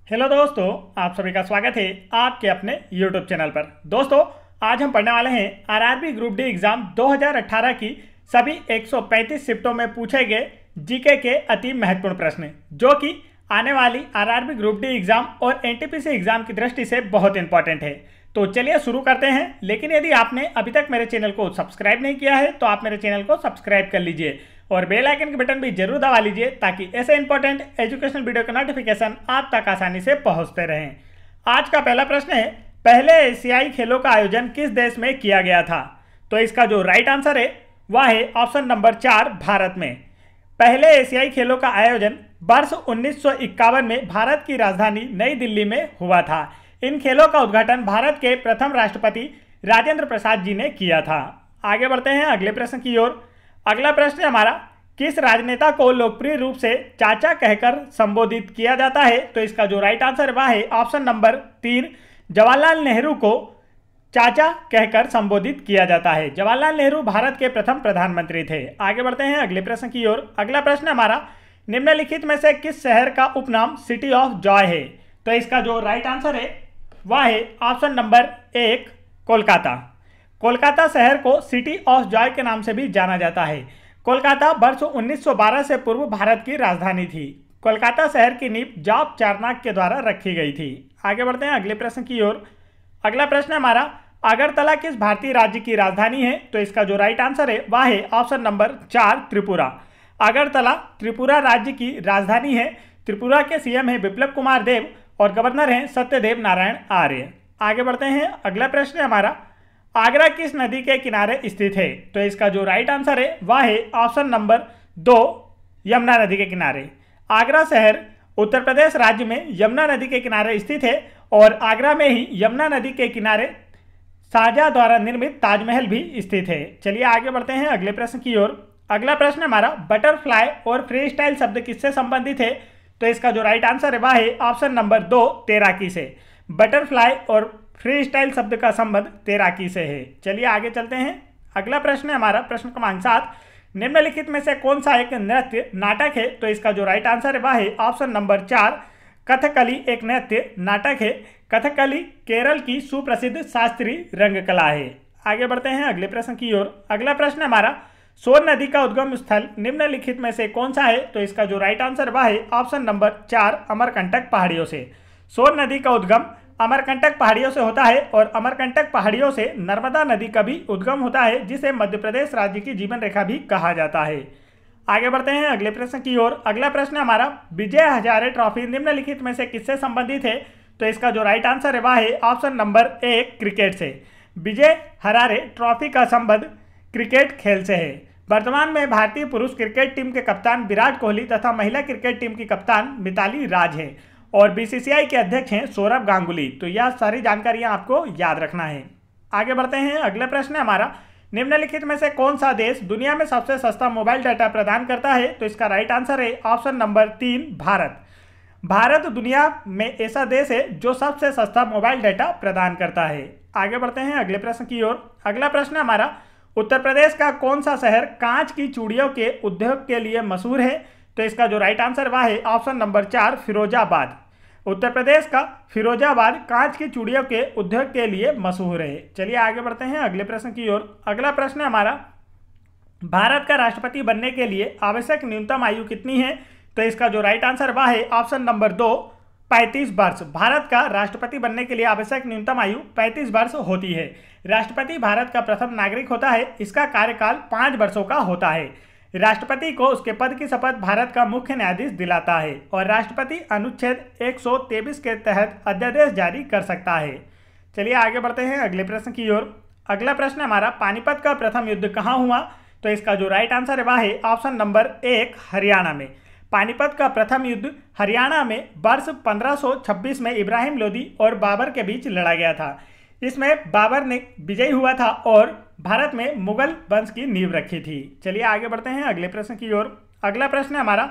Hello दोस्तों, आप सभी का स्वागत है आपके अपने YouTube चैनल पर। दोस्तों, आज हम पढ़ने वाले हैं आरआरबी ग्रुप डी एग्जाम 2018 की सभी 135 शिफ्टों में पूछे गए जीके के अति महत्वपूर्ण प्रश्न, जो कि आने वाली आरआरबी ग्रुप डी एग्जाम और एनटीपीसी एग्जाम की दृष्टि से बहुत इंपॉर्टेंट है। तो चलिए शुरू करते हैं। लेकिन यदि आपने अभी तक मेरे चैनल को सब्सक्राइब नहीं किया है तो आप मेरे चैनल को सब्सक्राइब कर लीजिए और बेल आइकन के बटन भी जरूर दबा लीजिए, ताकि ऐसे इंपॉर्टेंट एजुकेशनल वीडियो का नोटिफिकेशन आप तक आसानी से पहुंचते रहें। आज का पहला प्रश्न है, पहले एशियाई खेलों का आयोजन किस देश में किया गया था? तो इसका जो राइट आंसर है वह है ऑप्शन नंबर 4, भारत में। पहले एशियाई खेलों का आयोजन वर्ष 1951 में भारत की राजधानी नई दिल्ली में हुआ था। इन खेलों का उद्घाटन भारत के प्रथम राष्ट्रपति राजेंद्र प्रसाद जी ने किया था। आगे बढ़ते हैं अगले प्रश्न की ओर। अगला प्रश्न हमारा, किस राजनेता को लोकप्रिय रूप से चाचा कहकर संबोधित किया जाता है? तो इसका जो राइट आंसर वह है ऑप्शन नंबर 3, जवाहरलाल नेहरू को चाचा कहकर संबोधित किया जाता है। जवाहरलाल नेहरू भारत के प्रथम प्रधानमंत्री थे। आगे बढ़ते हैं अगले प्रश्न की ओर। अगला प्रश्न हमारा, निम्नलिखित में से किस शहर का उपनाम सिटी ऑफ जॉय है? तो इसका जो राइट आंसर है वह है ऑप्शन नंबर 1, कोलकाता। कोलकाता शहर को सिटी ऑफ जॉय के नाम से भी जाना जाता है। कोलकाता वर्ष 1912 से पूर्व भारत की राजधानी थी। कोलकाता शहर की नींव जॉब चारनाक के द्वारा रखी गई थी। आगे बढ़ते हैं अगले प्रश्न की ओर। अगला प्रश्न हमारा, अगरतला किस भारतीय राज्य की राजधानी है? तो इसका जो राइट आंसर है वह है ऑप्शन नंबर 4, त्रिपुरा। अगरतला त्रिपुरा राज्य की राजधानी है। त्रिपुरा के सीएम है बिप्लब कुमार देव और गवर्नर हैं सत्यदेव नारायण आर्य। आगे बढ़ते हैं अगला प्रश्न हमारा, आगरा किस नदी के किनारे स्थित है? तो इसका जो राइट आंसर है वह है ऑप्शन नंबर 2, यमुना नदी के किनारे। आगरा शहर उत्तर प्रदेश राज्य में यमुना नदी के किनारे स्थित है और आगरा में ही यमुना नदी के किनारे शाहजहां द्वारा निर्मित ताजमहल भी स्थित है। चलिए आगे बढ़ते हैं अगले प्रश्न की ओर। अगला प्रश्न हमारा, बटरफ्लाई और फ्री स्टाइल शब्द किससे संबंधित है? तो इसका जो राइट आंसर है वह है ऑप्शन नंबर 2, तैराकी से। बटरफ्लाई और फ्री स्टाइल शब्द का संबंध तैराकी से है। चलिए आगे चलते हैं। अगला प्रश्न है हमारा प्रश्न क्रमांक 7, निम्नलिखित में से कौन सा एक नृत्य नाटक है? तो इसका जो राइट आंसर है वह है ऑप्शन नंबर 4, कथकली एक नृत्य नाटक है। कथकली केरल की सुप्रसिद्ध शास्त्रीय रंगकला है। आगे बढ़ते हैं अगले प्रश्न की ओर। अगला प्रश्न हमारा, सोन नदी का उद्गम स्थल निम्नलिखित में से कौन सा है? तो इसका जो राइट आंसर वह है ऑप्शन नंबर 4, अमरकंटक पहाड़ियों से। सोन नदी का उद्गम अमरकंटक पहाड़ियों से होता है और अमरकंटक पहाड़ियों से नर्मदा नदी का भी उद्गम होता है, जिसे मध्य प्रदेश राज्य की जीवन रेखा भी कहा जाता है। आगे बढ़ते हैं अगले प्रश्न की ओर। अगला प्रश्न हमारा, विजय हजारे ट्रॉफी निम्नलिखित में से किससे संबंधित है? तो इसका जो राइट आंसर है वह है ऑप्शन नंबर 1, क्रिकेट से। विजय हजारे ट्रॉफी का संबंध क्रिकेट खेल से है। वर्तमान में भारतीय पुरुष क्रिकेट टीम के कप्तान विराट कोहली तथा महिला क्रिकेट टीम की कप्तान मिताली राज है और बीसीसीआई के अध्यक्ष हैं सौरभ गांगुली। तो यह सारी जानकारियां आपको याद रखना है। आगे बढ़ते हैं अगला प्रश्न हमारा, निम्नलिखित में से कौन सा देश दुनिया में सबसे सस्ता मोबाइल डाटा प्रदान करता है? तो इसका राइट आंसर है ऑप्शन नंबर 3, भारत। भारत दुनिया में ऐसा देश है जो सबसे सस्ता मोबाइल डाटा प्रदान करता है। आगे बढ़ते हैं अगले प्रश्न की ओर। अगला प्रश्न हमारा, उत्तर प्रदेश का कौन सा शहर कांच की चूड़ियों के उद्योग के लिए मशहूर है? तो इसका जो राइट आंसर वह है ऑप्शन नंबर 4, फिरोजाबाद। उत्तर प्रदेश का फिरोजाबाद कांच की चूड़ियों के उद्योग के लिए मशहूर है। चलिए आगे बढ़ते हैं अगले प्रश्न की ओर। अगला प्रश्न हमारा, भारत का राष्ट्रपति बनने के लिए आवश्यक न्यूनतम आयु कितनी है? तो इसका जो राइट आंसर वह है ऑप्शन नंबर 2, 35 वर्ष। भारत का राष्ट्रपति बनने के लिए आवश्यक न्यूनतम आयु 35 वर्ष होती है। राष्ट्रपति भारत का प्रथम नागरिक होता है। इसका कार्यकाल 5 वर्षों का होता है। राष्ट्रपति को उसके पद की शपथ भारत का मुख्य न्यायाधीश दिलाता है और राष्ट्रपति अनुच्छेद 123 के तहत अध्यादेश जारी कर सकता है। चलिए आगे बढ़ते हैं अगले प्रश्न की ओर। अगला प्रश्न हमारा, पानीपत का प्रथम युद्ध कहाँ हुआ? तो इसका जो राइट आंसर है वह है ऑप्शन नंबर 1, हरियाणा में। पानीपत का प्रथम युद्ध हरियाणा में वर्ष 1526 में इब्राहिम लोदी और बाबर के बीच लड़ा गया था। इसमें बाबर ने विजयी हुआ था और भारत में मुगल वंश की नींव रखी थी। चलिए आगे बढ़ते हैं अगले प्रश्न की ओर। अगला प्रश्न हमारा,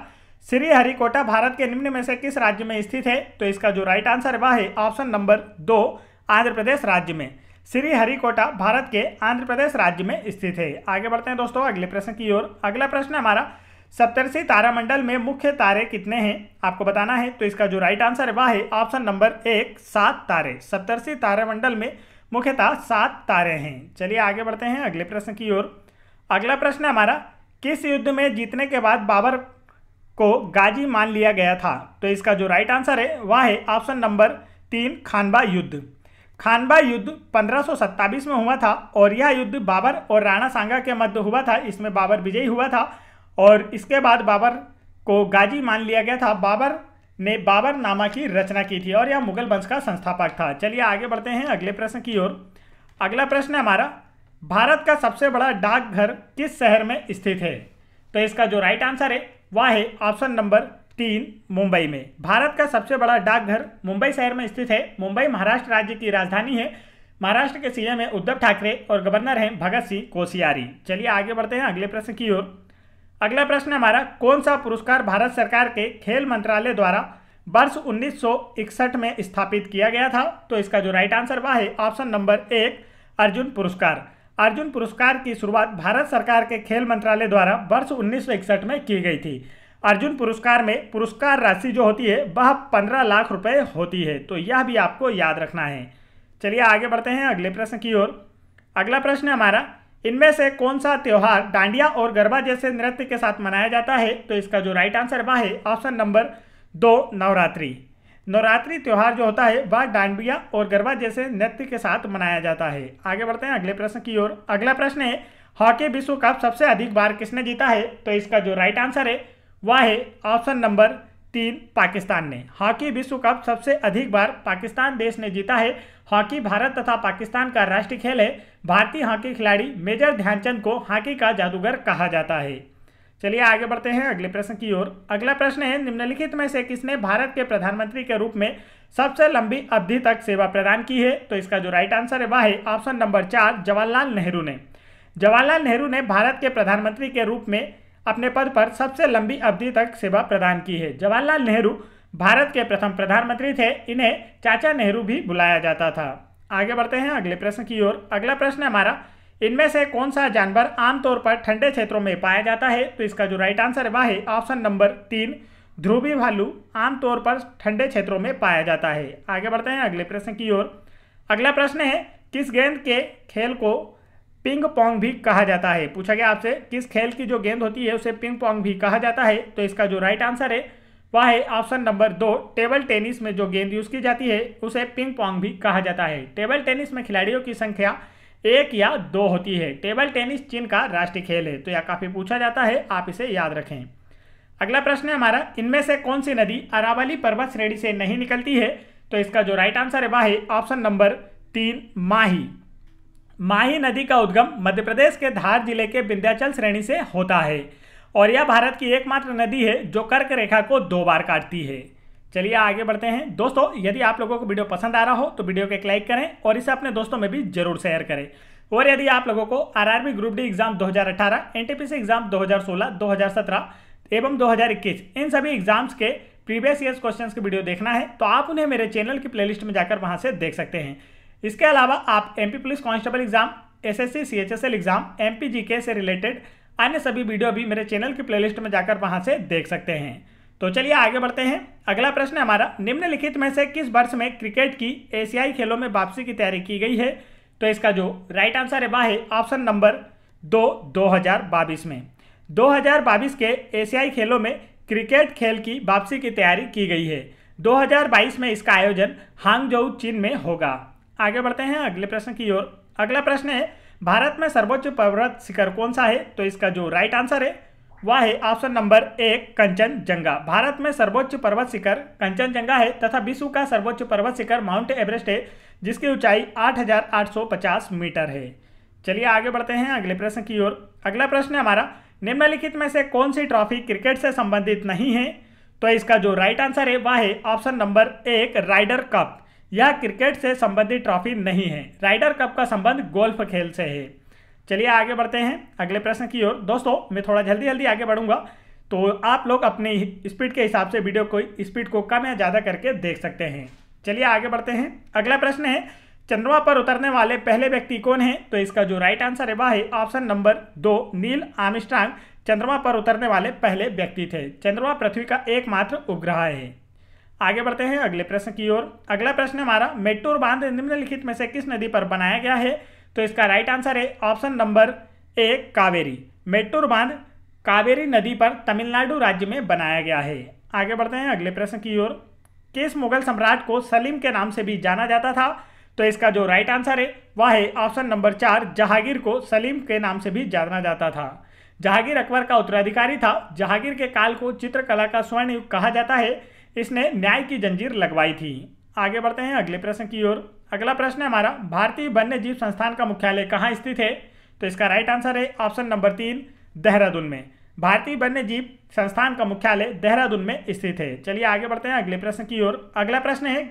श्रीहरिकोटा भारत के निम्न में से किस राज्य में स्थित है? तो इसका जो राइट आंसर है वह है ऑप्शन नंबर 2, आंध्र प्रदेश राज्य में। श्रीहरिकोटा भारत के आंध्र प्रदेश राज्य में स्थित है। आगे बढ़ते हैं दोस्तों अगले प्रश्न की ओर। अगला प्रश्न हमारा, सप्तर्षि तारामंडल में मुख्य तारे कितने हैं आपको बताना है। तो इसका जो राइट आंसर है वह है ऑप्शन नंबर 1 7 तारे। सप्तर्षि तारामंडल में मुख्यतः 7 तारे हैं। चलिए आगे बढ़ते हैं अगले प्रश्न की ओर। अगला प्रश्न हमारा, किस युद्ध में जीतने के बाद बाबर को गाजी मान लिया गया था। तो इसका जो राइट आंसर है वह है ऑप्शन नंबर 3 खानवा युद्ध। खानवा युद्ध 1527 में हुआ था और यह युद्ध बाबर और राणा सांगा के मध्य हुआ था। इसमें बाबर विजयी हुआ था और इसके बाद बाबर को गाजी मान लिया गया था। बाबर ने बाबरनामा की रचना की थी और यह मुगल वंश का संस्थापक था। चलिए आगे बढ़ते हैं अगले प्रश्न की ओर। अगला प्रश्न है हमारा, भारत का सबसे बड़ा डाकघर किस शहर में स्थित है। तो इसका जो राइट आंसर है वह है ऑप्शन नंबर 3 मुंबई में। भारत का सबसे बड़ा डाकघर मुंबई शहर में स्थित है। मुंबई महाराष्ट्र राज्य की राजधानी है। महाराष्ट्र के सीएम है उद्धव ठाकरे और गवर्नर हैं भगत सिंह कोश्यारी। चलिए आगे बढ़ते हैं अगले प्रश्न की ओर। अगला प्रश्न हमारा, कौन सा पुरस्कार भारत सरकार के खेल मंत्रालय द्वारा वर्ष 1961 में स्थापित किया गया था। तो इसका जो राइट आंसर वह है ऑप्शन नंबर 1 अर्जुन पुरस्कार। अर्जुन पुरस्कार की शुरुआत भारत सरकार के खेल मंत्रालय द्वारा वर्ष 1961 में की गई थी। अर्जुन पुरस्कार में पुरस्कार राशि जो होती है वह 15 लाख रुपए होती है। तो यह भी आपको याद रखना है। चलिए आगे बढ़ते हैं अगले प्रश्न की ओर। अगला प्रश्न हमारा, इनमें से कौन सा त्यौहार डांडिया और गरबा जैसे नृत्य के साथ मनाया जाता है। तो इसका जो राइट आंसर वह है ऑप्शन नंबर 2 नवरात्रि। नवरात्रि त्यौहार जो होता है वह डांडिया और गरबा जैसे नृत्य के साथ मनाया जाता है। आगे बढ़ते हैं अगले प्रश्न की ओर। अगला प्रश्न है, हॉकी विश्व कप सबसे अधिक बार किसने जीता है। तो इसका जो राइट आंसर है वह है ऑप्शन नंबर 3 पाकिस्तान ने। हॉकी विश्व कप सबसे अधिक बार पाकिस्तान देश ने जीता है। हॉकी भारत तथा पाकिस्तान का राष्ट्रीय खेल है। भारतीय हॉकी खिलाड़ी मेजर ध्यानचंद को हॉकी का जादूगर कहा जाता है। चलिए आगे बढ़ते हैं अगले प्रश्न की ओर। अगला प्रश्न है, निम्नलिखित में से किसने भारत के प्रधानमंत्री के रूप में सबसे लंबी अवधि तक सेवा प्रदान की है। तो इसका जो राइट आंसर है वह है ऑप्शन नंबर 4 जवाहरलाल नेहरू ने। जवाहरलाल नेहरू ने भारत के प्रधानमंत्री के रूप में अपने पद पर सबसे लंबी अवधि तक सेवा प्रदान की है। जवाहरलाल नेहरू भारत के प्रथम प्रधानमंत्री थे। इन्हें चाचा नेहरू भी बुलाया जाता था। आगे बढ़ते हैं अगले प्रश्न की ओर। अगला प्रश्न हमारा, इनमें से कौन सा जानवर आमतौर पर ठंडे क्षेत्रों में पाया जाता है। तो इसका जो राइट आंसर है वह है ऑप्शन नंबर 3 ध्रुवी भालू आमतौर पर ठंडे क्षेत्रों में पाया जाता है। आगे बढ़ते हैं अगले प्रश्न की ओर। अगला प्रश्न है, किस गेंद के खेल को पिंग पोंग भी कहा जाता है। पूछा गया आपसे, किस खेल की जो गेंद होती है उसे पिंग पोंग भी कहा जाता है। तो इसका जो राइट आंसर है वह है ऑप्शन नंबर 2 टेबल टेनिस में जो गेंद यूज की जाती है उसे पिंग पोंग भी कहा जाता है। टेबल टेनिस में खिलाड़ियों की संख्या 1 या 2 होती है। टेबल टेनिस चीन का राष्ट्रीय खेल है। तो यह काफी पूछा जाता है, आप इसे याद रखें। अगला प्रश्न है हमारा, इनमें से कौन सी नदी अरावली पर्वत श्रेणी से नहीं निकलती है। तो इसका जो राइट आंसर है वह है ऑप्शन नंबर 3 माही। माही नदी का उद्गम मध्य प्रदेश के धार जिले के विंध्याचल श्रेणी से होता है और यह भारत की एकमात्र नदी है जो कर्क रेखा को 2 बार काटती है। चलिए आगे बढ़ते हैं दोस्तों। यदि आप लोगों को वीडियो पसंद आ रहा हो तो वीडियो को एक लाइक करें और इसे अपने दोस्तों में भी जरूर शेयर करें। और यदि आप लोगों को RRB group D exam 2018, NTPC exam 2016, 2017 एवं 2021 इन सभी एग्जाम्स के प्रीवियस ईयर्स क्वेश्चंस की वीडियो देखना है तो आप उन्हें मेरे चैनल की प्लेलिस्ट में जाकर वहां से देख सकते हैं। इसके अलावा आप MP police constable exam, SSC CHSL exam, MP GK से रिलेटेड अन्य सभी वीडियो भी मेरे चैनल की प्लेलिस्ट में जाकर वहां से देख सकते हैं। तो चलिए आगे बढ़ते हैं। अगला प्रश्न हमारा, निम्नलिखित में से किस वर्ष में क्रिकेट की एशियाई खेलों में वापसी की तैयारी की गई है। तो इसका जो राइट आंसर है वह है ऑप्शन नंबर 2 2022 में। 2022 के एशियाई खेलों में क्रिकेट खेल की वापसी की तैयारी की गई है। 2022 में इसका आयोजन हांगझोउ चीन में होगा। आगे बढ़ते हैं अगले प्रश्न की ओर। अगला प्रश्न है, भारत में सर्वोच्च पर्वत शिखर कौन सा है। तो इसका जो राइट आंसर है वह है ऑप्शन नंबर 1 कंचनजंगा। भारत में सर्वोच्च पर्वत शिखर कंचनजंगा है तथा विश्व का सर्वोच्च पर्वत शिखर माउंट एवरेस्ट है जिसकी ऊंचाई 8,850 मीटर है। चलिए आगे बढ़ते हैं अगले प्रश्न की ओर। अगला प्रश्न है हमारा, निम्नलिखित में से कौन सी ट्रॉफी क्रिकेट से संबंधित नहीं है। तो इसका जो राइट आंसर है वह है ऑप्शन नंबर 1 राइडर कप। यह क्रिकेट से संबंधित ट्रॉफी नहीं है। राइडर कप का संबंध गोल्फ खेल से है। चलिए आगे बढ़ते हैं अगले प्रश्न की ओर। दोस्तों मैं थोड़ा जल्दी आगे बढ़ूंगा तो आप लोग अपनी स्पीड के हिसाब से वीडियो को स्पीड को कम या ज़्यादा करके देख सकते हैं। चलिए आगे बढ़ते हैं। अगला प्रश्न है, चंद्रमा पर उतरने वाले पहले व्यक्ति कौन है। तो इसका जो राइट आंसर है वह है ऑप्शन नंबर 2 नील आर्मस्ट्रांग चंद्रमा पर उतरने वाले पहले व्यक्ति थे। चंद्रमा पृथ्वी का एकमात्र उपग्रह है। आगे बढ़ते हैं अगले प्रश्न की ओर। अगला प्रश्न हमारा, मेट्टूर बांध निम्नलिखित में से किस नदी पर बनाया गया है? तो इसका राइट आंसर है option number A, Kaveri. Mettur बांध कावेरी नदी पर तमिलनाडु राज्य में बनाया गया है। आगे बढ़ते हैं अगले प्रश्न की ओर। किस मुगल सम्राट को सलीम के नाम से भी जाना जाता था? तो इसका जो राइट आंसर है वह है ऑप्शन नंबर 4, जहांगीर को सलीम के नाम से भी जाना जाता था। जहांगीर अकबर का उत्तराधिकारी था। जहांगीर के काल को चित्रकला का स्वर्ण युग कहा जाता है। इसने न्याय की जंजीर लगवाई थी। आगे बढ़ते हैं अगले प्रश्न की ओर। अगला प्रश्न है हमारा, भारतीय वन्य जीव संस्थान का मुख्यालय कहाँ स्थित है? तो इसका राइट आंसर है ऑप्शन नंबर 3, देहरादून में। भारतीय वन्य जीव संस्थान का मुख्यालय देहरादून में स्थित है। चलिए आगे बढ़ते हैं अगले प्रश्न की ओर। अगला प्रश्न है,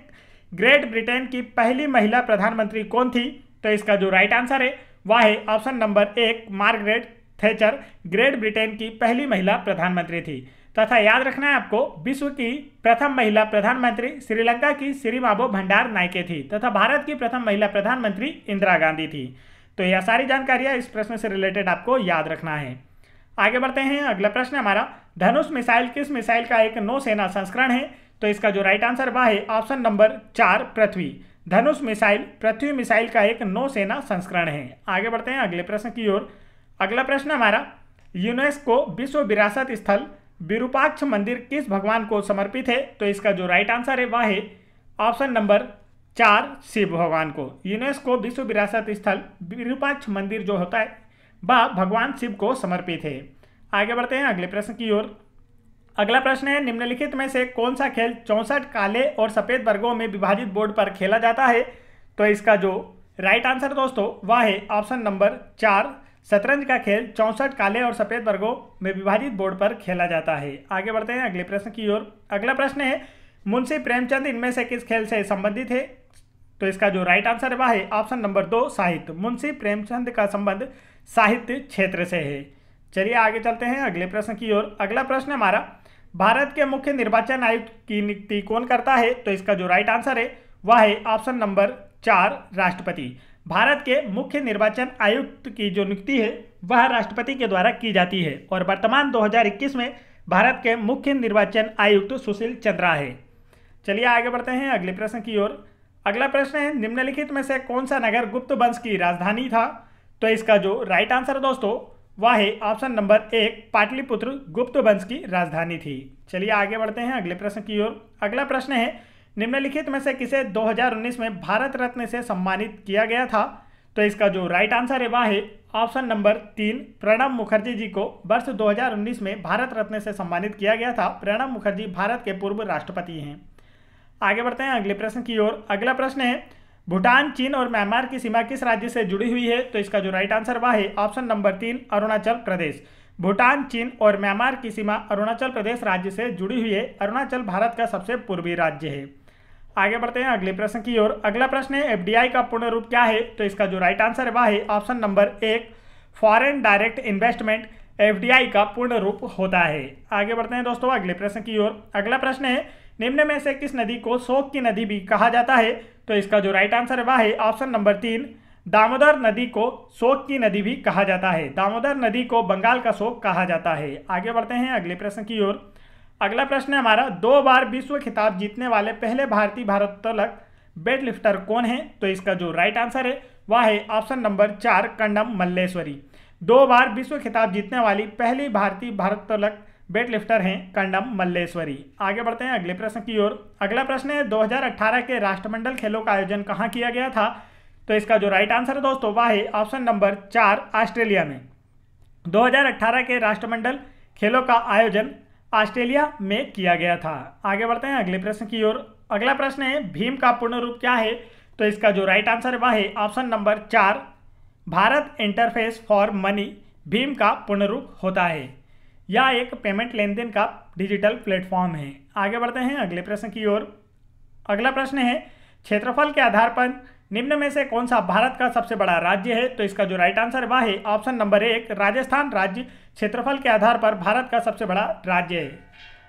ग्रेट ब्रिटेन की पहली महिला प्रधानमंत्री कौन थी? तो इसका जो राइट आंसर है वह है option number 1, Margaret Thatcher great Britain की पहली महिला प्रधानमंत्री थी। तथा याद रखना है आपको, विश्व की प्रथम महिला प्रधानमंत्री श्रीलंका की सिरिमाबो भंडार नायके थी तथा भारत की प्रथम महिला प्रधानमंत्री इंदिरा गांधी थी। तो यह सारी जानकारियां इस प्रश्न से रिलेटेड आपको याद रखना है। आगे बढ़ते हैं। अगला प्रश्न हमारा, धनुष मिसाइल किस मिसाइल का एक नौसेना संस्करण है? तो इसका जो राइट आंसर वह है ऑप्शन नंबर 4, पृथ्वी। धनुष मिसाइल पृथ्वी मिसाइल का एक नौसेना संस्करण है। आगे बढ़ते हैं अगले प्रश्न की ओर। अगला प्रश्न हमारा, यूनेस्को विश्व विरासत स्थल विरूपाक्ष मंदिर किस भगवान को समर्पित है? तो इसका जो राइट आंसर है वह है ऑप्शन नंबर 4, शिव भगवान को। यूनेस्को विश्व विरासत स्थल विरूपाक्ष मंदिर जो होता है वह भगवान शिव को समर्पित है। आगे बढ़ते हैं अगले प्रश्न की ओर। अगला प्रश्न है, निम्नलिखित में से कौन सा खेल 64 काले और सफेद वर्गों में विभाजित बोर्ड पर खेला जाता है? तो इसका जो राइट आंसर दोस्तों वह है ऑप्शन नंबर 4, शतरंज का खेल 64 काले और सफेद वर्गों में विभाजित बोर्ड पर खेला जाता है। आगे बढ़ते हैं अगले प्रश्न की ओर। अगला प्रश्न है, मुंशी प्रेमचंद इनमें से किस खेल से संबंधित है? तो इसका जो राइट आंसर है वह है ऑप्शन नंबर 2, साहित्य। मुंशी प्रेमचंद का संबंध साहित्य क्षेत्र से है। चलिए आगे चलते हैं अगले प्रश्न की ओर। अगला प्रश्न हमारा, भारत के मुख्य निर्वाचन आयुक्त की नियुक्ति कौन करता है? तो इसका जो राइट आंसर है वह है ऑप्शन नंबर 4, राष्ट्रपति। भारत के मुख्य निर्वाचन आयुक्त की जो नियुक्ति है वह राष्ट्रपति के द्वारा की जाती है और वर्तमान 2021 में भारत के मुख्य निर्वाचन आयुक्त सुशील चंद्रा है। चलिए आगे बढ़ते हैं अगले प्रश्न की ओर। अगला प्रश्न है, निम्नलिखित में से कौन सा नगर गुप्त वंश की राजधानी था? तो इसका जो राइट आंसर दोस्तों वह है ऑप्शन नंबर 1, पाटलिपुत्र गुप्त वंश की राजधानी थी। चलिए आगे बढ़ते हैं अगले प्रश्न की ओर। अगला प्रश्न है, निम्नलिखित में से किसे 2019 में भारत रत्न से सम्मानित किया गया था? तो इसका जो राइट आंसर है वह है ऑप्शन नंबर 3, प्रणब मुखर्जी जी को वर्ष 2019 में भारत रत्न से सम्मानित किया गया था। प्रणब मुखर्जी भारत के पूर्व राष्ट्रपति हैं। आगे बढ़ते हैं अगले प्रश्न की ओर। अगला प्रश्न है, भूटान, चीन और म्यांमार की सीमा किस राज्य से जुड़ी हुई है? तो इसका जो राइट आंसर वह है ऑप्शन नंबर 3, अरुणाचल प्रदेश। भूटान, चीन और म्यांमार की सीमा अरुणाचल प्रदेश राज्य से जुड़ी हुई है। अरुणाचल भारत का सबसे पूर्वी राज्य है। आगे बढ़ते हैं अगले प्रश्न की ओर। अगला प्रश्न है, एफडीआई का पूर्ण रूप क्या है? तो इसका जो राइट आंसर है वह है option number 1, foreign direct investment FDI का पूर्ण रूप होता है। आगे बढ़ते हैं दोस्तों अगले प्रश्न की ओर। अगला प्रश्न है, निम्न में से किस नदी को शोक की नदी भी कहा जाता है? तो इसका जो राइट आंसर है वह है ऑप्शन नंबर 3, दामोदर नदी को शोक की नदी भी कहा जाता है। दामोदर नदी को बंगाल का शोक कहा जाता है। आगे बढ़ते हैं अगले प्रश्न की ओर। अगला प्रश्न है हमारा, 2 बार विश्व खिताब जीतने वाले पहले भारतीय भारोत्तोलक वेट लिफ्टर कौन है? तो इसका जो राइट आंसर है वह है ऑप्शन नंबर 4, कंडम मल्लेश्वरी। 2 बार विश्व खिताब जीतने वाली पहली भारतीय भारोत्तोलक वेट लिफ्टर हैं कंडम मल्लेश्वरी। आगे बढ़ते हैं अगले प्रश्न की ओर। अगला प्रश्न है, 2018 के राष्ट्रमंडल खेलों का आयोजन कहाँ किया गया था? तो इसका जो राइट आंसर है दोस्तों वह है ऑप्शन नंबर 4, ऑस्ट्रेलिया में। 2018 के राष्ट्रमंडल खेलों का आयोजन ऑस्ट्रेलिया में किया गया था। आगे बढ़ते हैं अगले प्रश्न की ओर। अगला प्रश्न है, भीम का पूर्ण रूप क्या है? तो इसका जो राइट आंसर है वह है option number 4, Bharat interface for money Bhim का पूर्ण रूप होता है। यह एक पेमेंट लेन देन का डिजिटल प्लेटफॉर्म है। आगे बढ़ते हैं अगले प्रश्न की ओर। अगला प्रश्न है, क्षेत्रफल के आधार पर निम्न में से कौन सा भारत का सबसे बड़ा राज्य है? तो इसका जो राइट आंसर वह है ऑप्शन नंबर 1, राजस्थान राज्य क्षेत्रफल के आधार पर भारत का सबसे बड़ा राज्य है।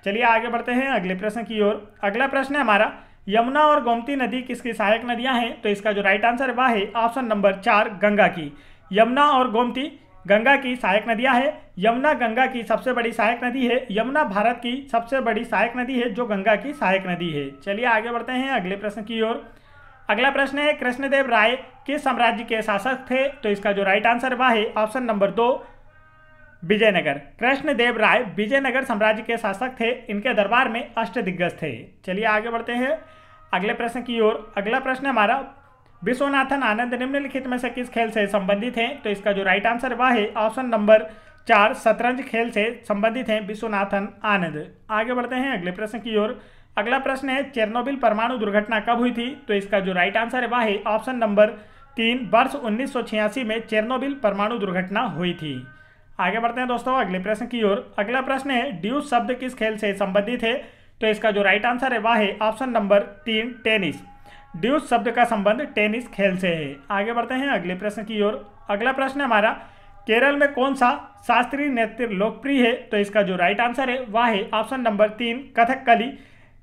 चलिए आगे बढ़ते हैं अगले प्रश्न की ओर। अगला प्रश्न है हमारा, यमुना और गोमती नदी किसकी सहायक नदियां हैं? तो इसका जो राइट आंसर वह है ऑप्शन नंबर 4, गंगा की। यमुना और गोमती गंगा की सहायक नदियां हैं। यमुना गंगा की सबसे बड़ी सहायक नदी है। यमुना भारत की सबसे बड़ी सहायक नदी है जो गंगा की सहायक नदी है। चलिए आगे बढ़ते हैं अगले प्रश्न की ओर। अगला प्रश्न है कृष्णदेव राय किस साम्राज्य के शासक थे? तो इसका जो राइट आंसर वह है ऑप्शन नंबर 2 विजयनगर। कृष्णदेव राय विजयनगर साम्राज्य के शासक थे। इनके दरबार में अष्टदिग्गज थे। चलिए आगे बढ़ते हैं अगले प्रश्न की ओर। अगला प्रश्न हमारा विश्वनाथन आनंद निम्नलिखित में से किस खेल से संबंधित हैं? तो इसका जो राइट आंसर वह है ऑप्शन नंबर 4 शतरंज खेल से संबंधित हैं विश्वनाथन आनंद। आगे बढ़ते हैं अगले प्रश्न की ओर। अगला प्रश्न है चेरनोबिल परमाणु दुर्घटना कब हुई थी? तो इसका जो राइट आंसर है वह है ऑप्शन नंबर 3 वर्ष 1986 में चेरनोबिल परमाणु दुर्घटना हुई थी। आगे बढ़ते हैं दोस्तों अगले प्रश्न की ओर। अगला प्रश्न है ड्यूस शब्द किस खेल से संबंधित है? तो इसका जो राइट आंसर है वह है ऑप्शन नंबर 3 टेनिस। ड्यूस शब्द का संबंध टेनिस खेल से है। आगे बढ़ते हैं अगले प्रश्न की ओर। अगला प्रश्न हमारा केरल में कौन सा शास्त्रीय नृत्य लोकप्रिय है? तो इसका जो राइट आंसर है वह है ऑप्शन नंबर 3 कथकली।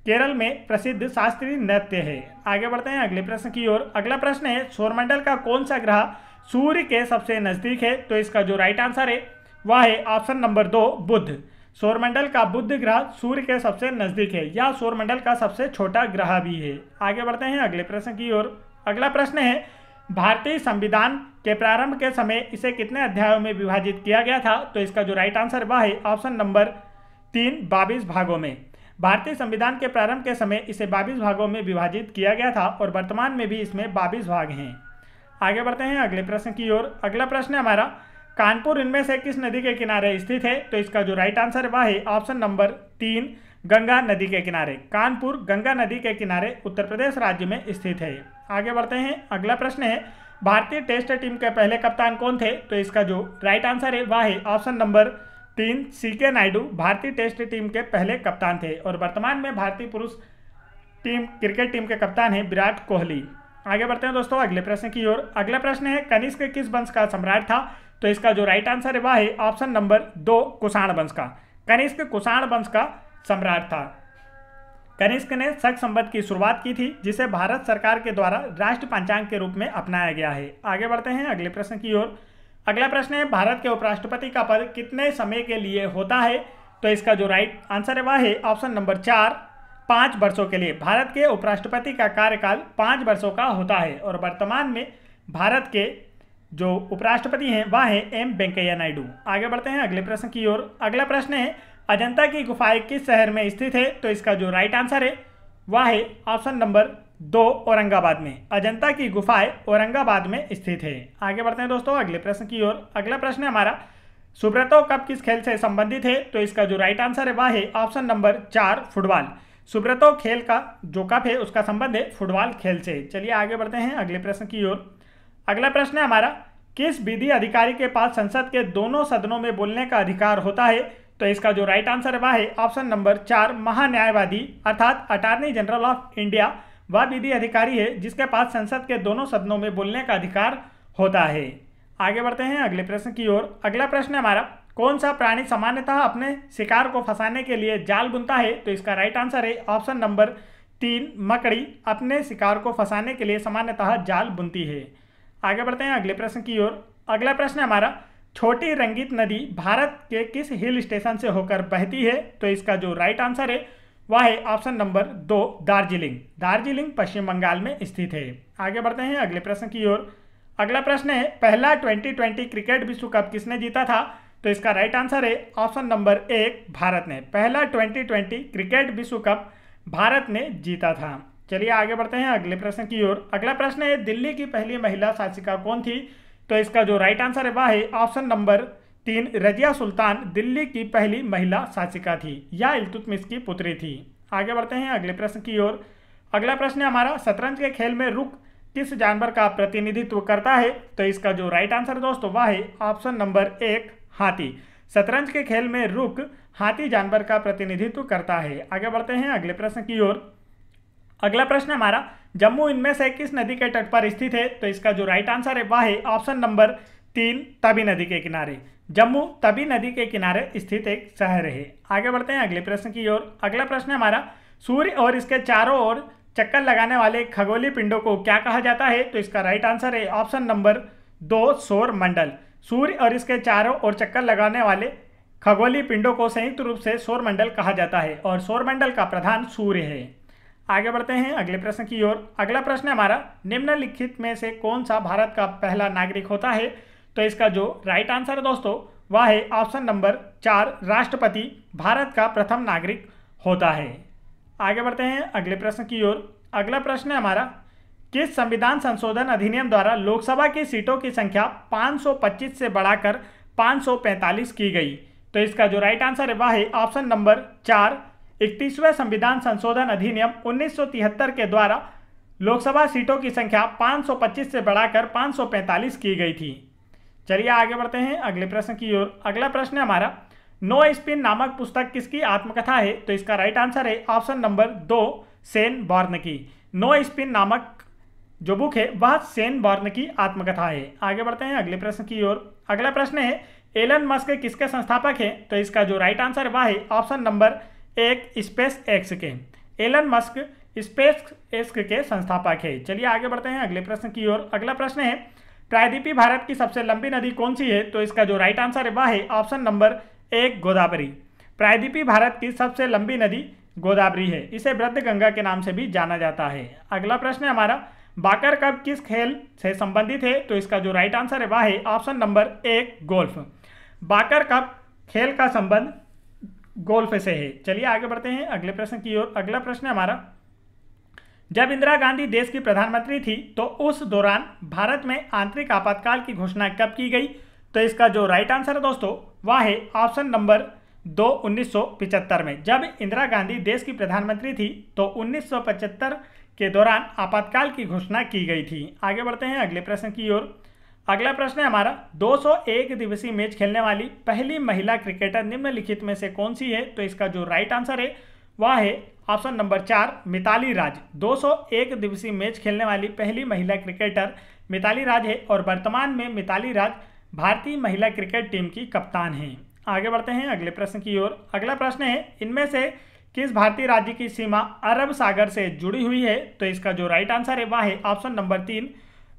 केरल में प्रसिद्ध शास्त्रीय नृत्य है। आगे बढ़ते हैं अगले प्रश्न की ओर। अगला प्रश्न है सौरमंडल का कौन सा ग्रह सूर्य के सबसे नजदीक है? तो इसका जो राइट आंसर है वह है ऑप्शन नंबर 2 बुध। सौरमंडल का बुध ग्रह सूर्य के सबसे नजदीक है। यह सौरमंडल का सबसे छोटा ग्रह भी है। आगे बढ़ते हैं अगले प्रश्न की ओर। अगला प्रश्न है भारतीय संविधान के प्रारंभ के समय इसे कितने अध्यायों में विभाजित किया गया था? तो इसका जो राइट आंसर वह है ऑप्शन नंबर 3 22 भागों में। भारतीय संविधान के प्रारंभ के समय इसे 22 भागों में विभाजित किया गया था और वर्तमान में भी इसमें 22 भाग हैं। आगे बढ़ते हैं अगले प्रश्न की ओर। अगला प्रश्न है हमारा कानपुर इनमें से किस नदी के किनारे स्थित है? तो इसका जो राइट आंसर वह है ऑप्शन नंबर 3 गंगा नदी के किनारे। कानपुर गंगा नदी के किनारे उत्तर प्रदेश राज्य में स्थित है। आगे बढ़ते हैं अगला प्रश्न है भारतीय टेस्ट टीम के पहले कप्तान कौन थे? तो इसका जो राइट आंसर है वह है ऑप्शन नंबर 3 CK नायडू भारतीय टेस्ट टीम के पहले कप्तान थे और वर्तमान में भारतीय पुरुष क्रिकेट टीम के कप्तान हैं विराट कोहली। आगे बढ़ते हैं दोस्तों अगले प्रश्न की ओर। अगला प्रश्न है कनिष्क किस वंश का सम्राट था? तो इसका जो राइट आंसर है वह है ऑप्शन नंबर 2 कुषाण वंश का। कनिष्क कुषाण वंश का सम्राट था। कनिष्क ने शक संवत की शुरुआत की थी जिसे भारत सरकार के द्वारा राष्ट्र पंचांग के रूप में अपनाया गया है। आगे बढ़ते हैं अगले प्रश्न की ओर। अगला प्रश्न है भारत के उपराष्ट्रपति का पद कितने समय के लिए होता है? तो इसका जो राइट आंसर है वह है ऑप्शन नंबर 4 5 वर्षों के लिए। भारत के उपराष्ट्रपति का कार्यकाल 5 वर्षों का होता है और वर्तमान में भारत के जो उपराष्ट्रपति हैं वह है M वेंकैया नायडू। आगे बढ़ते हैं अगले प्रश्न की ओर। अगला प्रश्न है अजंता की गुफाएं किस शहर में स्थित है? तो इसका जो राइट आंसर है वह है ऑप्शन नंबर 2 औरंगाबाद में। अजंता की गुफाएं औरंगाबाद में स्थित है। आगे बढ़ते हैं दोस्तों अगले प्रश्न की ओर। अगला प्रश्न है हमारा सुब्रतो कप किस खेल से संबंधित है? तो इसका जो राइट आंसर है वह है ऑप्शन नंबर 4 फुटबॉल। सुब्रतो खेल का जो कप है उसका संबंध है फुटबॉल खेल से। चलिए आगे बढ़ते हैं अगले प्रश्न की ओर। अगला प्रश्न है हमारा किस विधि अधिकारी के पास संसद के दोनों सदनों में बोलने का अधिकार होता है? तो इसका जो राइट आंसर है वह है ऑप्शन नंबर 4 महान्यायवादी अर्थात अटॉर्नी जनरल ऑफ इंडिया वह विधि अधिकारी है जिसके पास संसद के दोनों सदनों में बोलने का अधिकार होता है। आगे बढ़ते हैं अगले प्रश्न की ओर। अगला प्रश्न है हमारा कौन सा प्राणी सामान्यतः अपने शिकार को फंसाने के लिए जाल बुनता है? तो इसका राइट आंसर है ऑप्शन नंबर 3 मकड़ी अपने शिकार को फंसाने के लिए सामान्यतः जाल बुनती है। आगे बढ़ते हैं अगले प्रश्न की ओर। अगला प्रश्न है हमारा छोटी रंगीत नदी भारत के किस हिल स्टेशन से होकर बहती है? तो इसका जो राइट आंसर है वह है ऑप्शन नंबर 2 दार्जिलिंग। दार्जिलिंग पश्चिम बंगाल में स्थित है। आगे बढ़ते हैं अगले प्रश्न की ओर। अगला प्रश्न है पहला 2020 क्रिकेट विश्व कप किसने जीता था? तो इसका राइट आंसर है ऑप्शन नंबर 1 भारत ने। पहला 2020 क्रिकेट विश्व कप भारत ने जीता था। चलिए आगे बढ़ते हैं अगले प्रश्न की ओर। अगला प्रश्न है दिल्ली की पहली महिला शासिका कौन थी? तो इसका जो राइट आंसर है वह है ऑप्शन नंबर 3 रजिया सुल्तान दिल्ली की पहली महिला शासिका थी। यह इल्तुतमिश की पुत्री थी। आगे बढ़ते हैं अगले प्रश्न की ओर। अगला प्रश्न है हमारा शतरंज के खेल में रुक किस जानवर का प्रतिनिधित्व करता है? तो इसका जो राइट आंसर दोस्तों वह है ऑप्शन नंबर 1 हाथी। शतरंज के खेल में रुक हाथी जानवर का प्रतिनिधित्व करता है। आगे बढ़ते हैं अगले प्रश्न की ओर। अगला प्रश्न हमारा जम्मू इनमें से किस नदी के तट पर स्थित है? तो इसका जो राइट आंसर है वह है ऑप्शन नंबर 3 तवी नदी के किनारे। जम्मू तवी नदी के किनारे स्थित एक शहर है। आगे बढ़ते हैं अगले प्रश्न की ओर। अगला प्रश्न हमारा सूर्य और इसके चारों ओर चक्कर लगाने वाले खगोलीय पिंडों को क्या कहा जाता है? तो इसका राइट आंसर है ऑप्शन नंबर 2 सौर मंडल। सूर्य और इसके चारों ओर चक्कर लगाने वाले खगोलीय पिंडों को संयुक्त रूप से सौरमंडल कहा जाता है और सौरमंडल का प्रधान सूर्य है। आगे बढ़ते हैं अगले प्रश्न की ओर। अगला प्रश्न हमारा, निम्नलिखित में से कौन सा भारत का पहला नागरिक होता है? तो इसका जो राइट आंसर है दोस्तों वह है ऑप्शन नंबर 4, राष्ट्रपति भारत का प्रथम नागरिक होता है। आगे बढ़ते हैं अगले प्रश्न की ओर। अगला प्रश्न है हमारा, किस संविधान संशोधन अधिनियम द्वारा लोकसभा की सीटों की संख्या 525 से बढ़ाकर 545 की गई? तो इसका जो राइट आंसर है वह है ऑप्शन नंबर 4, 31वें संविधान संशोधन अधिनियम 1973 के द्वारा लोकसभा सीटों की संख्या 525 से बढ़ाकर 545 की गई थी। चलिए आगे बढ़ते हैं अगले प्रश्न की ओर। अगला प्रश्न है हमारा, नो स्पिन नामक पुस्तक किसकी आत्मकथा है? तो इसका राइट आंसर है ऑप्शन नंबर 2, सेन बॉर्न की। नो स्पिन नामक जो बुक है वह सेन बॉर्न की आत्मकथा है। आगे बढ़ते हैं अगले प्रश्न की ओर। अगला प्रश्न है, एलन मस्क किसके संस्थापक हैं? तो इसका जो राइट आंसर वह है ऑप्शन नंबर 1, स्पेस एक्स के। एलन मस्क स्पेस एक्स के संस्थापक है। चलिए आगे बढ़ते हैं अगले प्रश्न की ओर। अगला प्रश्न है, प्रायद्वीपीय भारत की सबसे लंबी नदी कौन सी है? तो इसका जो राइट आंसर है वह है ऑप्शन नंबर 1, गोदावरी। प्रायद्वीपीय भारत की सबसे लंबी नदी गोदावरी है। इसे वृद्धगंगा के नाम से भी जाना जाता है। अगला प्रश्न है हमारा, बाकर कप किस खेल से संबंधित है? तो इसका जो राइट आंसर है वह है ऑप्शन नंबर 1, गोल्फ। बाकर कप खेल का संबंध गोल्फ से है। चलिए आगे बढ़ते हैं अगले प्रश्न की ओर। अगला प्रश्न है हमारा, जब इंदिरा गांधी देश की प्रधानमंत्री थी तो उस दौरान भारत में आंतरिक आपातकाल की घोषणा कब की गई? तो इसका जो राइट आंसर है दोस्तों वह है ऑप्शन नंबर 2, 1975 में। जब इंदिरा गांधी देश की प्रधानमंत्री थी तो 1975 के दौरान आपातकाल की घोषणा की गई थी। आगे बढ़ते हैं अगले प्रश्न की ओर। अगला प्रश्न है हमारा, 201 दिवसीय मैच खेलने वाली पहली महिला क्रिकेटर निम्नलिखित में से कौन सी है? तो इसका जो राइट आंसर है वह है ऑप्शन नंबर 4, मिताली राज। 201 दिवसीय मैच खेलने वाली पहली महिला क्रिकेटर मिताली राज है और वर्तमान में मिताली राज भारतीय महिला क्रिकेट टीम की कप्तान हैं। आगे बढ़ते हैं अगले प्रश्न की ओर। अगला प्रश्न है, इनमें से किस भारतीय राज्य की सीमा अरब सागर से जुड़ी हुई है? तो इसका जो राइट आंसर है वह है ऑप्शन नंबर 3,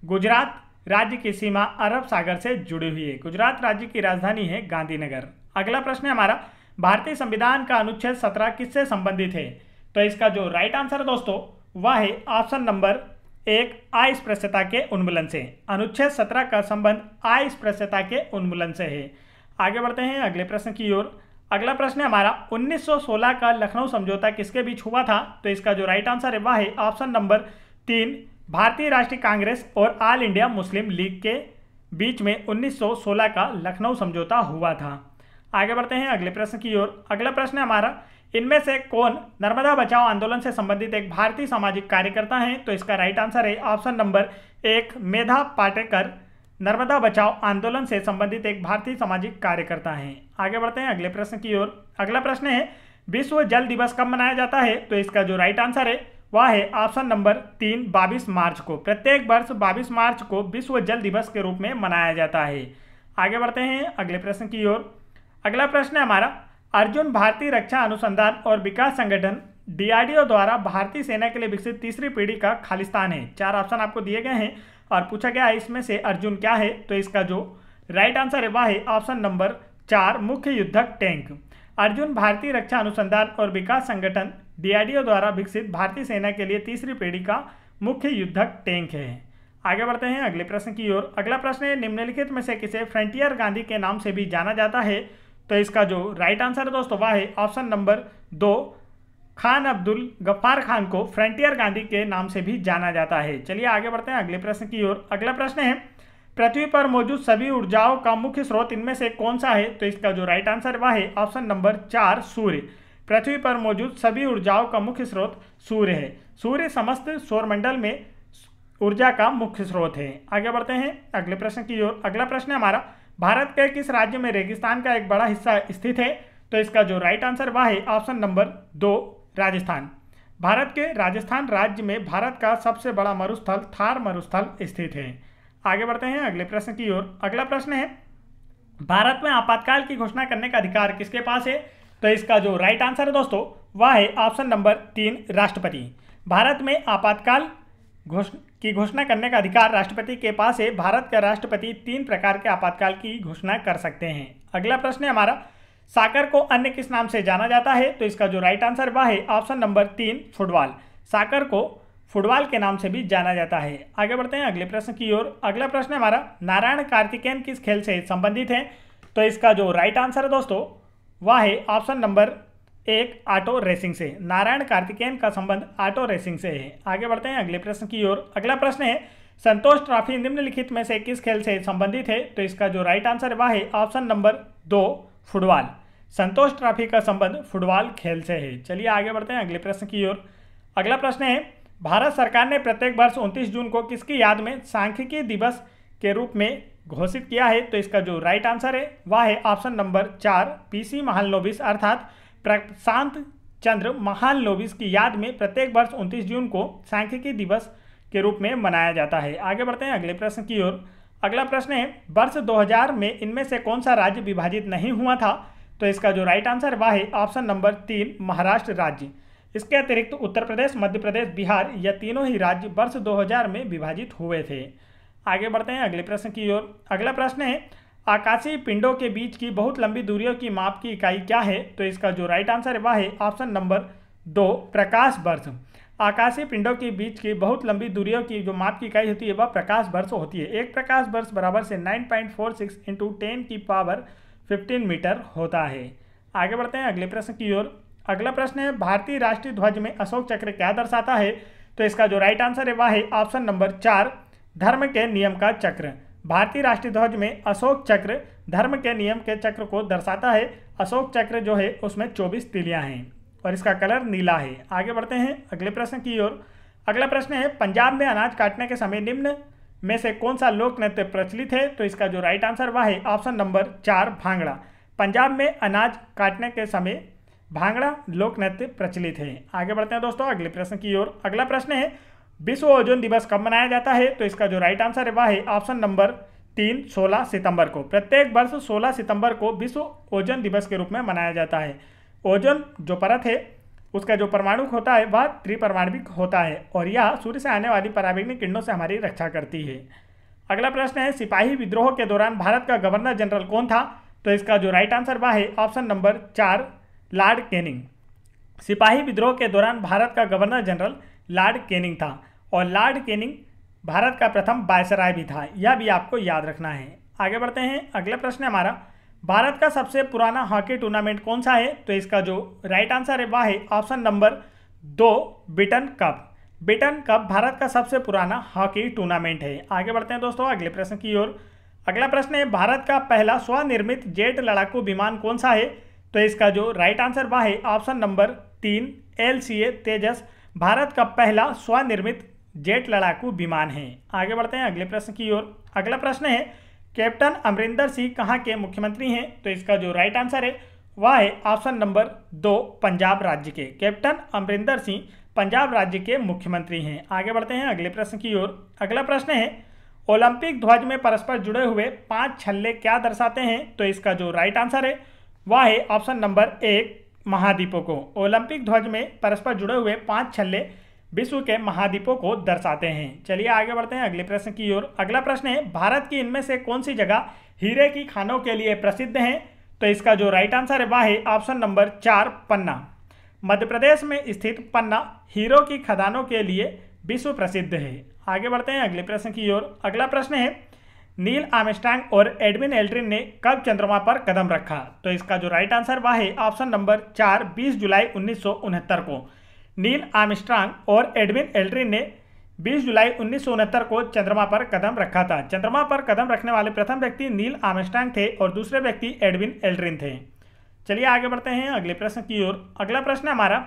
गुजरात राज्य की सीमा अरब सागर से जुड़ी हुई है। गुजरात राज्य की राजधानी है गांधीनगर। अगला प्रश्न है हमारा, भारतीय संविधान का अनुच्छेद 17 किससे संबंधित है? तो इसका जो राइट आंसर है दोस्तों वह है ऑप्शन नंबर 1, अस्पृश्यता के उन्मूलन से। अनुच्छेद 17 का संबंध अस्पृश्यता के उन्मूलन से है। आगे बढ़ते हैं अगले प्रश्न की ओर। अगला प्रश्न है हमारा, 1916 का लखनऊ समझौता किसके बीच हुआ था? तो इसका जो राइट आंसर है वह है ऑप्शन नंबर 3, भारतीय राष्ट्रीय कांग्रेस और ऑल इंडिया मुस्लिम लीग के बीच में 1916 का लखनऊ समझौता हुआ था। आगे बढ़ते हैं अगले प्रश्न की ओर। अगला प्रश्न है हमारा, इनमें से कौन नर्मदा बचाओ आंदोलन से संबंधित एक भारतीय सामाजिक कार्यकर्ता है? तो इसका राइट आंसर है ऑप्शन नंबर 1, मेधा पाटेकर नर्मदा बचाओ आंदोलन से संबंधित एक भारतीय सामाजिक कार्यकर्ता हैं। आगे बढ़ते हैं अगले प्रश्न की ओर। अगला प्रश्न है, विश्व जल दिवस कब मनाया जाता है? तो इसका जो राइट आंसर है वह है ऑप्शन नंबर 3, 22 मार्च को। प्रत्येक वर्ष 22 मार्च को विश्व जल दिवस के रूप में मनाया जाता है। आगे बढ़ते हैं अगले प्रश्न की ओर। अगला प्रश्न है हमारा, अर्जुन भारतीय रक्षा अनुसंधान और विकास संगठन DRDO द्वारा भारतीय सेना के लिए विकसित तीसरी पीढ़ी का खालिस्तान है। 4 ऑप्शन आपको दिए गए हैं और पूछा गया है इसमें से अर्जुन क्या है? तो इसका जो राइट आंसर है वह है ऑप्शन नंबर 4, मुख्य युद्धक टैंक। अर्जुन भारतीय रक्षा अनुसंधान और विकास संगठन DRDO द्वारा विकसित भारतीय सेना के लिए तीसरी पीढ़ी का मुख्य युद्धक टैंक है। आगे बढ़ते हैं अगले प्रश्न की ओर। अगला प्रश्न है, निम्नलिखित में से किसे फ्रंटियर गांधी के नाम से भी जाना जाता है? तो इसका जो राइट आंसर है दोस्तों वह है ऑप्शन नंबर 2, खान अब्दुल गफ्फार खान को फ्रंटियर गांधी के नाम से भी जाना जाता है। चलिए आगे बढ़ते हैं अगले प्रश्न की ओर। अगला प्रश्न है, पृथ्वी पर मौजूद सभी ऊर्जाओं का मुख्य स्रोत इनमें से कौन सा है? तो इसका जो राइट आंसर वह है ऑप्शन नंबर 4, सूर्य। पृथ्वी पर मौजूद सभी ऊर्जाओं का मुख्य स्रोत सूर्य है। सूर्य समस्त सौरमंडल में ऊर्जा का मुख्य स्रोत है। आगे बढ़ते हैं अगले प्रश्न की ओर। अगला प्रश्न है हमारा, भारत के किस राज्य में रेगिस्तान का एक बड़ा हिस्सा स्थित है? तो इसका जो राइट आंसर वह है ऑप्शन नंबर 2, राजस्थान। भारत के राजस्थान राज्य में भारत का सबसे बड़ा मरुस्थल थार मरुस्थल स्थित है। आगे बढ़ते हैं अगले प्रश्न की ओर। अगला प्रश्न है, भारत में आपातकाल की घोषणा करने का अधिकार किसके पास है? तो इसका जो राइट आंसर है दोस्तों वह है ऑप्शन नंबर 3, राष्ट्रपति। भारत में आपातकाल की घोषणा करने का अधिकार राष्ट्रपति के पास है। भारत का राष्ट्रपति 3 प्रकार के आपातकाल की घोषणा कर सकते हैं। अगला प्रश्न है हमारा, साकर को अन्य किस नाम से जाना जाता है? तो इसका जो राइट आंसर वह है ऑप्शन नंबर 3 फुटबॉल। साकर को फुटबॉल के नाम से भी जाना जाता है। आगे बढ़ते हैं अगले प्रश्न की ओर। अगला प्रश्न हमारा, नारायण कार्तिकेयन किस खेल से संबंधित है? तो इसका जो राइट आंसर है दोस्तों वह है ऑप्शन नंबर 1 ऑटो रेसिंग से। नारायण कार्तिकेयन का संबंध ऑटो रेसिंग से है। आगे बढ़ते हैं अगले प्रश्न की ओर। अगला प्रश्न है, संतोष ट्रॉफी निम्नलिखित में से किस खेल से संबंधित है? तो इसका जो राइट आंसर है वह है ऑप्शन नंबर 2 फुटबॉल। संतोष ट्रॉफी का संबंध फुटबॉल खेल से है। चलिए आगे बढ़ते हैं अगले प्रश्न की ओर। अगला प्रश्न है, भारत सरकार ने प्रत्येक वर्ष 29 जून को किसकी याद में सांख्यिकी दिवस के रूप में घोषित किया है? तो इसका जो राइट आंसर है वह है ऑप्शन नंबर 4 पीसी महालनोबिस अर्थात प्रशांत चंद्र महालनोबिस की याद में प्रत्येक वर्ष 29 जून को सांख्यिकी दिवस के रूप में मनाया जाता है। आगे बढ़ते हैं अगले प्रश्न की ओर। अगला प्रश्न है, वर्ष 2000 में इनमें से कौन सा राज्य विभाजित नहीं हुआ था? तो इसका जो राइट आंसर वह है ऑप्शन नंबर 3 महाराष्ट्र राज्य। इसके अतिरिक्त उत्तर प्रदेश, मध्य प्रदेश, बिहार यह तीनों ही राज्य वर्ष 2000 में विभाजित हुए थे। आगे बढ़ते हैं अगले प्रश्न की ओर। अगला प्रश्न है, आकाशीय पिंडों के बीच की बहुत लंबी दूरियों की माप की इकाई क्या है? तो इसका जो राइट आंसर है वह है ऑप्शन नंबर 2 प्रकाश वर्ष। आकाशीय पिंडों के बीच की बहुत लंबी दूरियों की जो माप की इकाई होती है वह प्रकाश वर्ष होती है। एक प्रकाश वर्ष बराबर से 9.46 × 10⁻15 मीटर होता है। आगे बढ़ते हैं अगले प्रश्न की ओर। अगला प्रश्न है, भारतीय राष्ट्रीय ध्वज में अशोक चक्र क्या दर्शाता है? तो इसका जो राइट आंसर है वह है ऑप्शन नंबर 4 धर्म के नियम का चक्र। भारतीय राष्ट्रीय ध्वज में अशोक चक्र धर्म के नियम के चक्र को दर्शाता है। अशोक चक्र जो है उसमें 24 तीलियां हैं और इसका कलर नीला है। आगे बढ़ते हैं अगले प्रश्न की ओर। अगला प्रश्न है, पंजाब में अनाज काटने के समय निम्न में से कौन सा लोक नृत्य प्रचलित है? तो इसका जो राइट आंसर वह है ऑप्शन नंबर 4 भांगड़ा। पंजाब में अनाज काटने के समय भांगड़ा लोक नृत्य प्रचलित है। आगे बढ़ते हैं दोस्तों अगले प्रश्न की ओर। अगला प्रश्न है, विश्व ओजोन दिवस कब मनाया जाता है? तो इसका जो राइट आंसर है वह है ऑप्शन नंबर 3 16 सितंबर को। प्रत्येक वर्ष 16 सितंबर को विश्व ओजोन दिवस के रूप में मनाया जाता है। ओजोन जो परत है उसका जो परमाणु होता है वह त्रिपरमाणविक होता है और यह सूर्य से आने वाली पराबैंगनी किरणों से हमारी रक्षा करती है। अगला प्रश्न है, सिपाही विद्रोह के दौरान भारत का गवर्नर जनरल कौन था? तो इसका जो राइट आंसर वह है ऑप्शन नंबर 4 लॉर्ड कैनिंग। सिपाही विद्रोह के दौरान भारत का गवर्नर जनरल लॉर्ड कैनिंग था और लॉर्ड कैनिंग भारत का प्रथम वायसराय भी था। यह भी आपको याद रखना है। आगे बढ़ते हैं अगला प्रश्न हमारा, भारत का सबसे पुराना हॉकी टूर्नामेंट कौन सा है? तो इसका जो राइट आंसर है वह है ऑप्शन नंबर 2 बिटन कप। बिटन कप भारत का सबसे पुराना हॉकी टूर्नामेंट है। आगे बढ़ते हैं दोस्तों अगले प्रश्न की ओर। अगला प्रश्न है, भारत का पहला स्वनिर्मित जेट लड़ाकू विमान कौन सा है? तो इसका जो राइट आंसर वह है ऑप्शन नंबर 3 LCA तेजस भारत का पहला स्वनिर्मित जेट लड़ाकू विमान है। आगे बढ़ते हैं अगले प्रश्न की ओर। अगला प्रश्न है, कैप्टन अमरिंदर सिंह कहाँ के मुख्यमंत्री हैं? तो इसका जो राइट आंसर है वह है ऑप्शन नंबर 2 पंजाब राज्य के। कैप्टन अमरिंदर सिंह पंजाब राज्य के मुख्यमंत्री हैं। आगे बढ़ते हैं अगले प्रश्न की ओर। अगला प्रश्न है, ओलंपिक ध्वज में परस्पर जुड़े हुए 5 छल्ले क्या दर्शाते हैं? तो इसका जो राइट आंसर है वह है ऑप्शन नंबर 1 महाद्वीपों को। ओलंपिक ध्वज में परस्पर जुड़े हुए 5 छल्ले विश्व के महाद्वीपों को दर्शाते हैं। चलिए आगे बढ़ते हैं अगले प्रश्न की ओर। अगला प्रश्न है, भारत की इनमें से कौन सी जगह हीरे की खानों के लिए प्रसिद्ध है? तो इसका जो राइट आंसर है वह है ऑप्शन नंबर 4 पन्ना। मध्य प्रदेश में स्थित पन्ना हीरो की खदानों के लिए विश्व प्रसिद्ध है। आगे बढ़ते हैं अगले प्रश्न की ओर। अगला प्रश्न है, नील आर्मस्ट्रांग और एडविन एल्ड्रिन ने कब चंद्रमा पर कदम रखा? तो इसका जो राइट आंसर वह है ऑप्शन नंबर 4 20 जुलाई 1969 को। नील आर्मस्ट्रांग और एडविन एल्ड्रिन ने 20 जुलाई 1969 को चंद्रमा पर कदम रखा था। चंद्रमा पर कदम रखने वाले प्रथम व्यक्ति नील आर्मस्ट्रांग थे और दूसरे व्यक्ति एडविन एल्ड्रिन थे। चलिए आगे बढ़ते हैं अगले प्रश्न की ओर। अगला प्रश्न हमारा,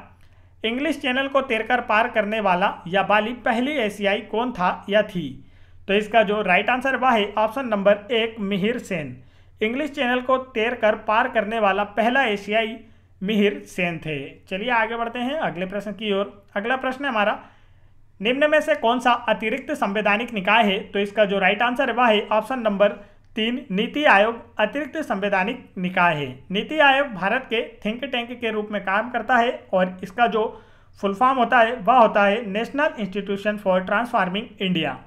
इंग्लिश चैनल को तैरकर पार करने वाला या वाली पहली एशियाई कौन था या थी? तो इसका जो राइट आंसर वह है option number 1 Mihir Sen. English channel को तैरकर पार करने वाला पहला एशियाई मिहिर सेन थे। चलिए आगे बढ़ते हैं अगले प्रश्न की ओर। अगला प्रश्न हमारा, निम्न में से कौन सा अतिरिक्त संवैधानिक निकाय है? तो इसका जो राइट आंसर है वह है ऑप्शन नंबर 3 नीति आयोग अतिरिक्त संवैधानिक निकाय है। नीति आयोग भारत के थिंक टैंक के रूप में काम करता है और इसका जो फुल फॉर्म होता है वह होता है national institution for transforming India,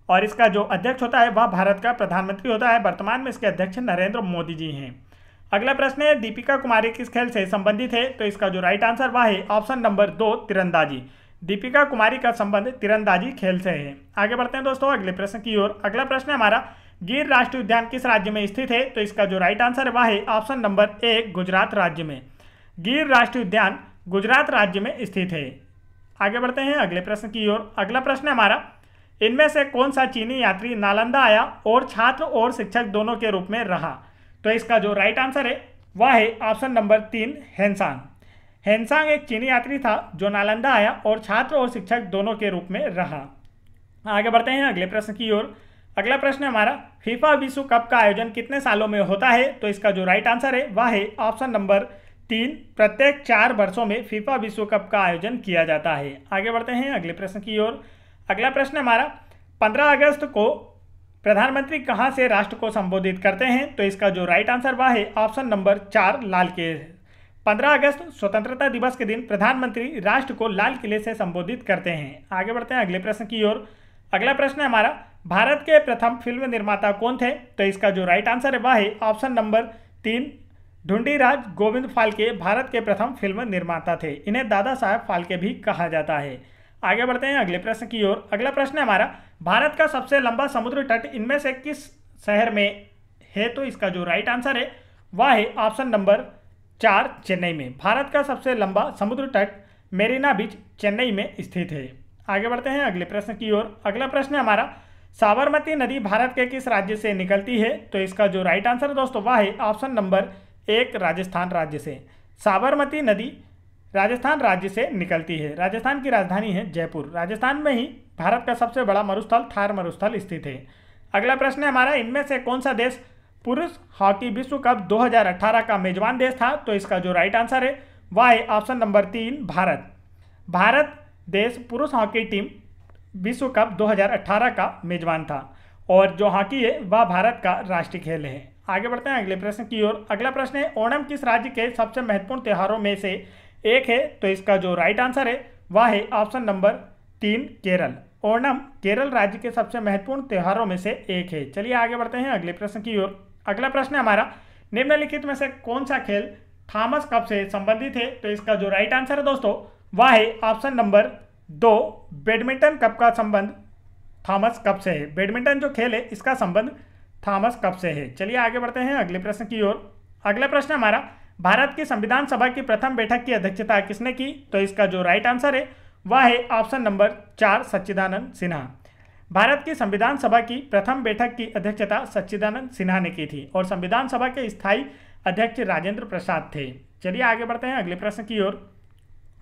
और इसका जो अध्यक्ष होता है वह भारत का प्रधानमंत्री होता है। वर्तमान में इसके अध्यक्ष नरेंद्र मोदी जी हैं। अगला प्रश्न है दीपिका कुमारी किस खेल से संबंधित है? तो इसका जो राइट आंसर वह है ऑप्शन नंबर 2 तीरंदाजी। दीपिका कुमारी का संबंध तीरंदाजी खेल से है। आगे बढ़ते हैं दोस्तों अगले प्रश्न की ओर। अगला प्रश्न है हमारा गिर राष्ट्रीय उद्यान किस राज्य में स्थित है? तो इसका जो राइट आंसर है वह है ऑप्शन नंबर 1 गुजरात राज्य में। गिर राष्ट्रीय उद्यान गुजरात राज्य में स्थित है। आगे बढ़ते हैं अगले प्रश्न की ओर। अगला प्रश्न है हमारा इनमें से कौन सा चीनी यात्री नालंदा आया और छात्र और शिक्षक दोनों के रूप में रहा? तो इसका जो राइट आंसर है वह है ऑप्शन नंबर 3 हेनसांग। हेनसांग एक चीनी यात्री था जो नालंदा आया और छात्र और शिक्षक दोनों के रूप में रहा। आगे बढ़ते हैं अगले प्रश्न की ओर। अगला प्रश्न है हमारा फीफा विश्व कप का आयोजन कितने सालों में होता है? तो इसका जो राइट आंसर है वह है ऑप्शन नंबर 3 प्रत्येक 4 वर्षों में फीफा विश्व कप का आयोजन किया जाता है। आगे बढ़ते हैं अगले प्रश्न की ओर। अगला प्रश्न हमारा 15 अगस्त को प्रधानमंत्री कहां से राष्ट्र को संबोधित करते हैं? तो इसका जो राइट आंसर वह है ऑप्शन नंबर 4 लाल किले। 15 अगस्त स्वतंत्रता दिवस के दिन प्रधानमंत्री राष्ट्र को लाल किले से संबोधित करते हैं। आगे बढ़ते हैं अगले प्रश्न की ओर। अगला प्रश्न है हमारा भारत के प्रथम फिल्म निर्माता कौन थे? तो इसका जो राइट आंसर है वह है ऑप्शन नंबर 3 ढूंढीराज गोविंद फाल्के भारत के प्रथम फिल्म निर्माता थे। इन्हें दादा साहब फाल्के भी कहा जाता है। आगे बढ़ते हैं अगले प्रश्न की ओर। अगला प्रश्न है हमारा भारत का सबसे लंबा समुद्र तट इनमें से किस शहर में है? तो इसका जो राइट आंसर है वह है ऑप्शन नंबर 4 चेन्नई में। भारत का सबसे लंबा समुद्र तट मेरीना बीच चेन्नई में स्थित है। आगे बढ़ते हैं अगले प्रश्न की ओर। अगला प्रश्न है हमारा साबरमती नदी भारत के किस राज्य से निकलती है? तो इसका जो राइट आंसर दोस्तों वह है ऑप्शन नंबर 1 राजस्थान राज्य से। साबरमती नदी राजस्थान राज्य से निकलती है। राजस्थान की राजधानी है जयपुर। राजस्थान में ही भारत का सबसे बड़ा मरुस्थल थार मरुस्थल स्थित है। अगला प्रश्न है हमारा इनमें से कौन सा देश पुरुष हॉकी विश्व कप 2018 का मेजबान देश था? तो इसका जो राइट आंसर है वह है ऑप्शन नंबर 3 भारत। भारत देश पुरुष हॉकी टीम विश्व कप 2018 का मेजबान था और जो हॉकी है वह भारत का राष्ट्रीय खेल है। आगे बढ़ते हैं अगले प्रश्न की ओर। अगला प्रश्न है ओणम किस राज्य के सबसे महत्वपूर्ण त्योहारों में से एक है? तो इसका जो राइट आंसर है वह है ऑप्शन नंबर 3 केरल। ओणम केरल राज्य के सबसे महत्वपूर्ण त्योहारों में से एक है। चलिए आगे बढ़ते हैं अगले प्रश्न की ओर। अगला प्रश्न है हमारा निम्नलिखित में से कौन सा खेल थॉमस कप से संबंधित है? तो इसका जो राइट आंसर है दोस्तों वह है ऑप्शन नंबर 2 बैडमिंटन कप का संबंध थॉमस कप से है। बैडमिंटन जो खेल है इसका संबंध थॉमस कप से है। चलिए आगे बढ़ते हैं अगले प्रश्न की ओर। अगला प्रश्न हमारा भारत की संविधान सभा की प्रथम बैठक की अध्यक्षता किसने की? तो इसका जो राइट आंसर है वह है ऑप्शन नंबर 4 सच्चिदानंद सिन्हा। भारत की संविधान सभा की प्रथम बैठक की अध्यक्षता सच्चिदानंद सिन्हा ने की थी और संविधान सभा के स्थायी अध्यक्ष राजेंद्र प्रसाद थे। चलिए आगे बढ़ते हैं अगले प्रश्न की ओर।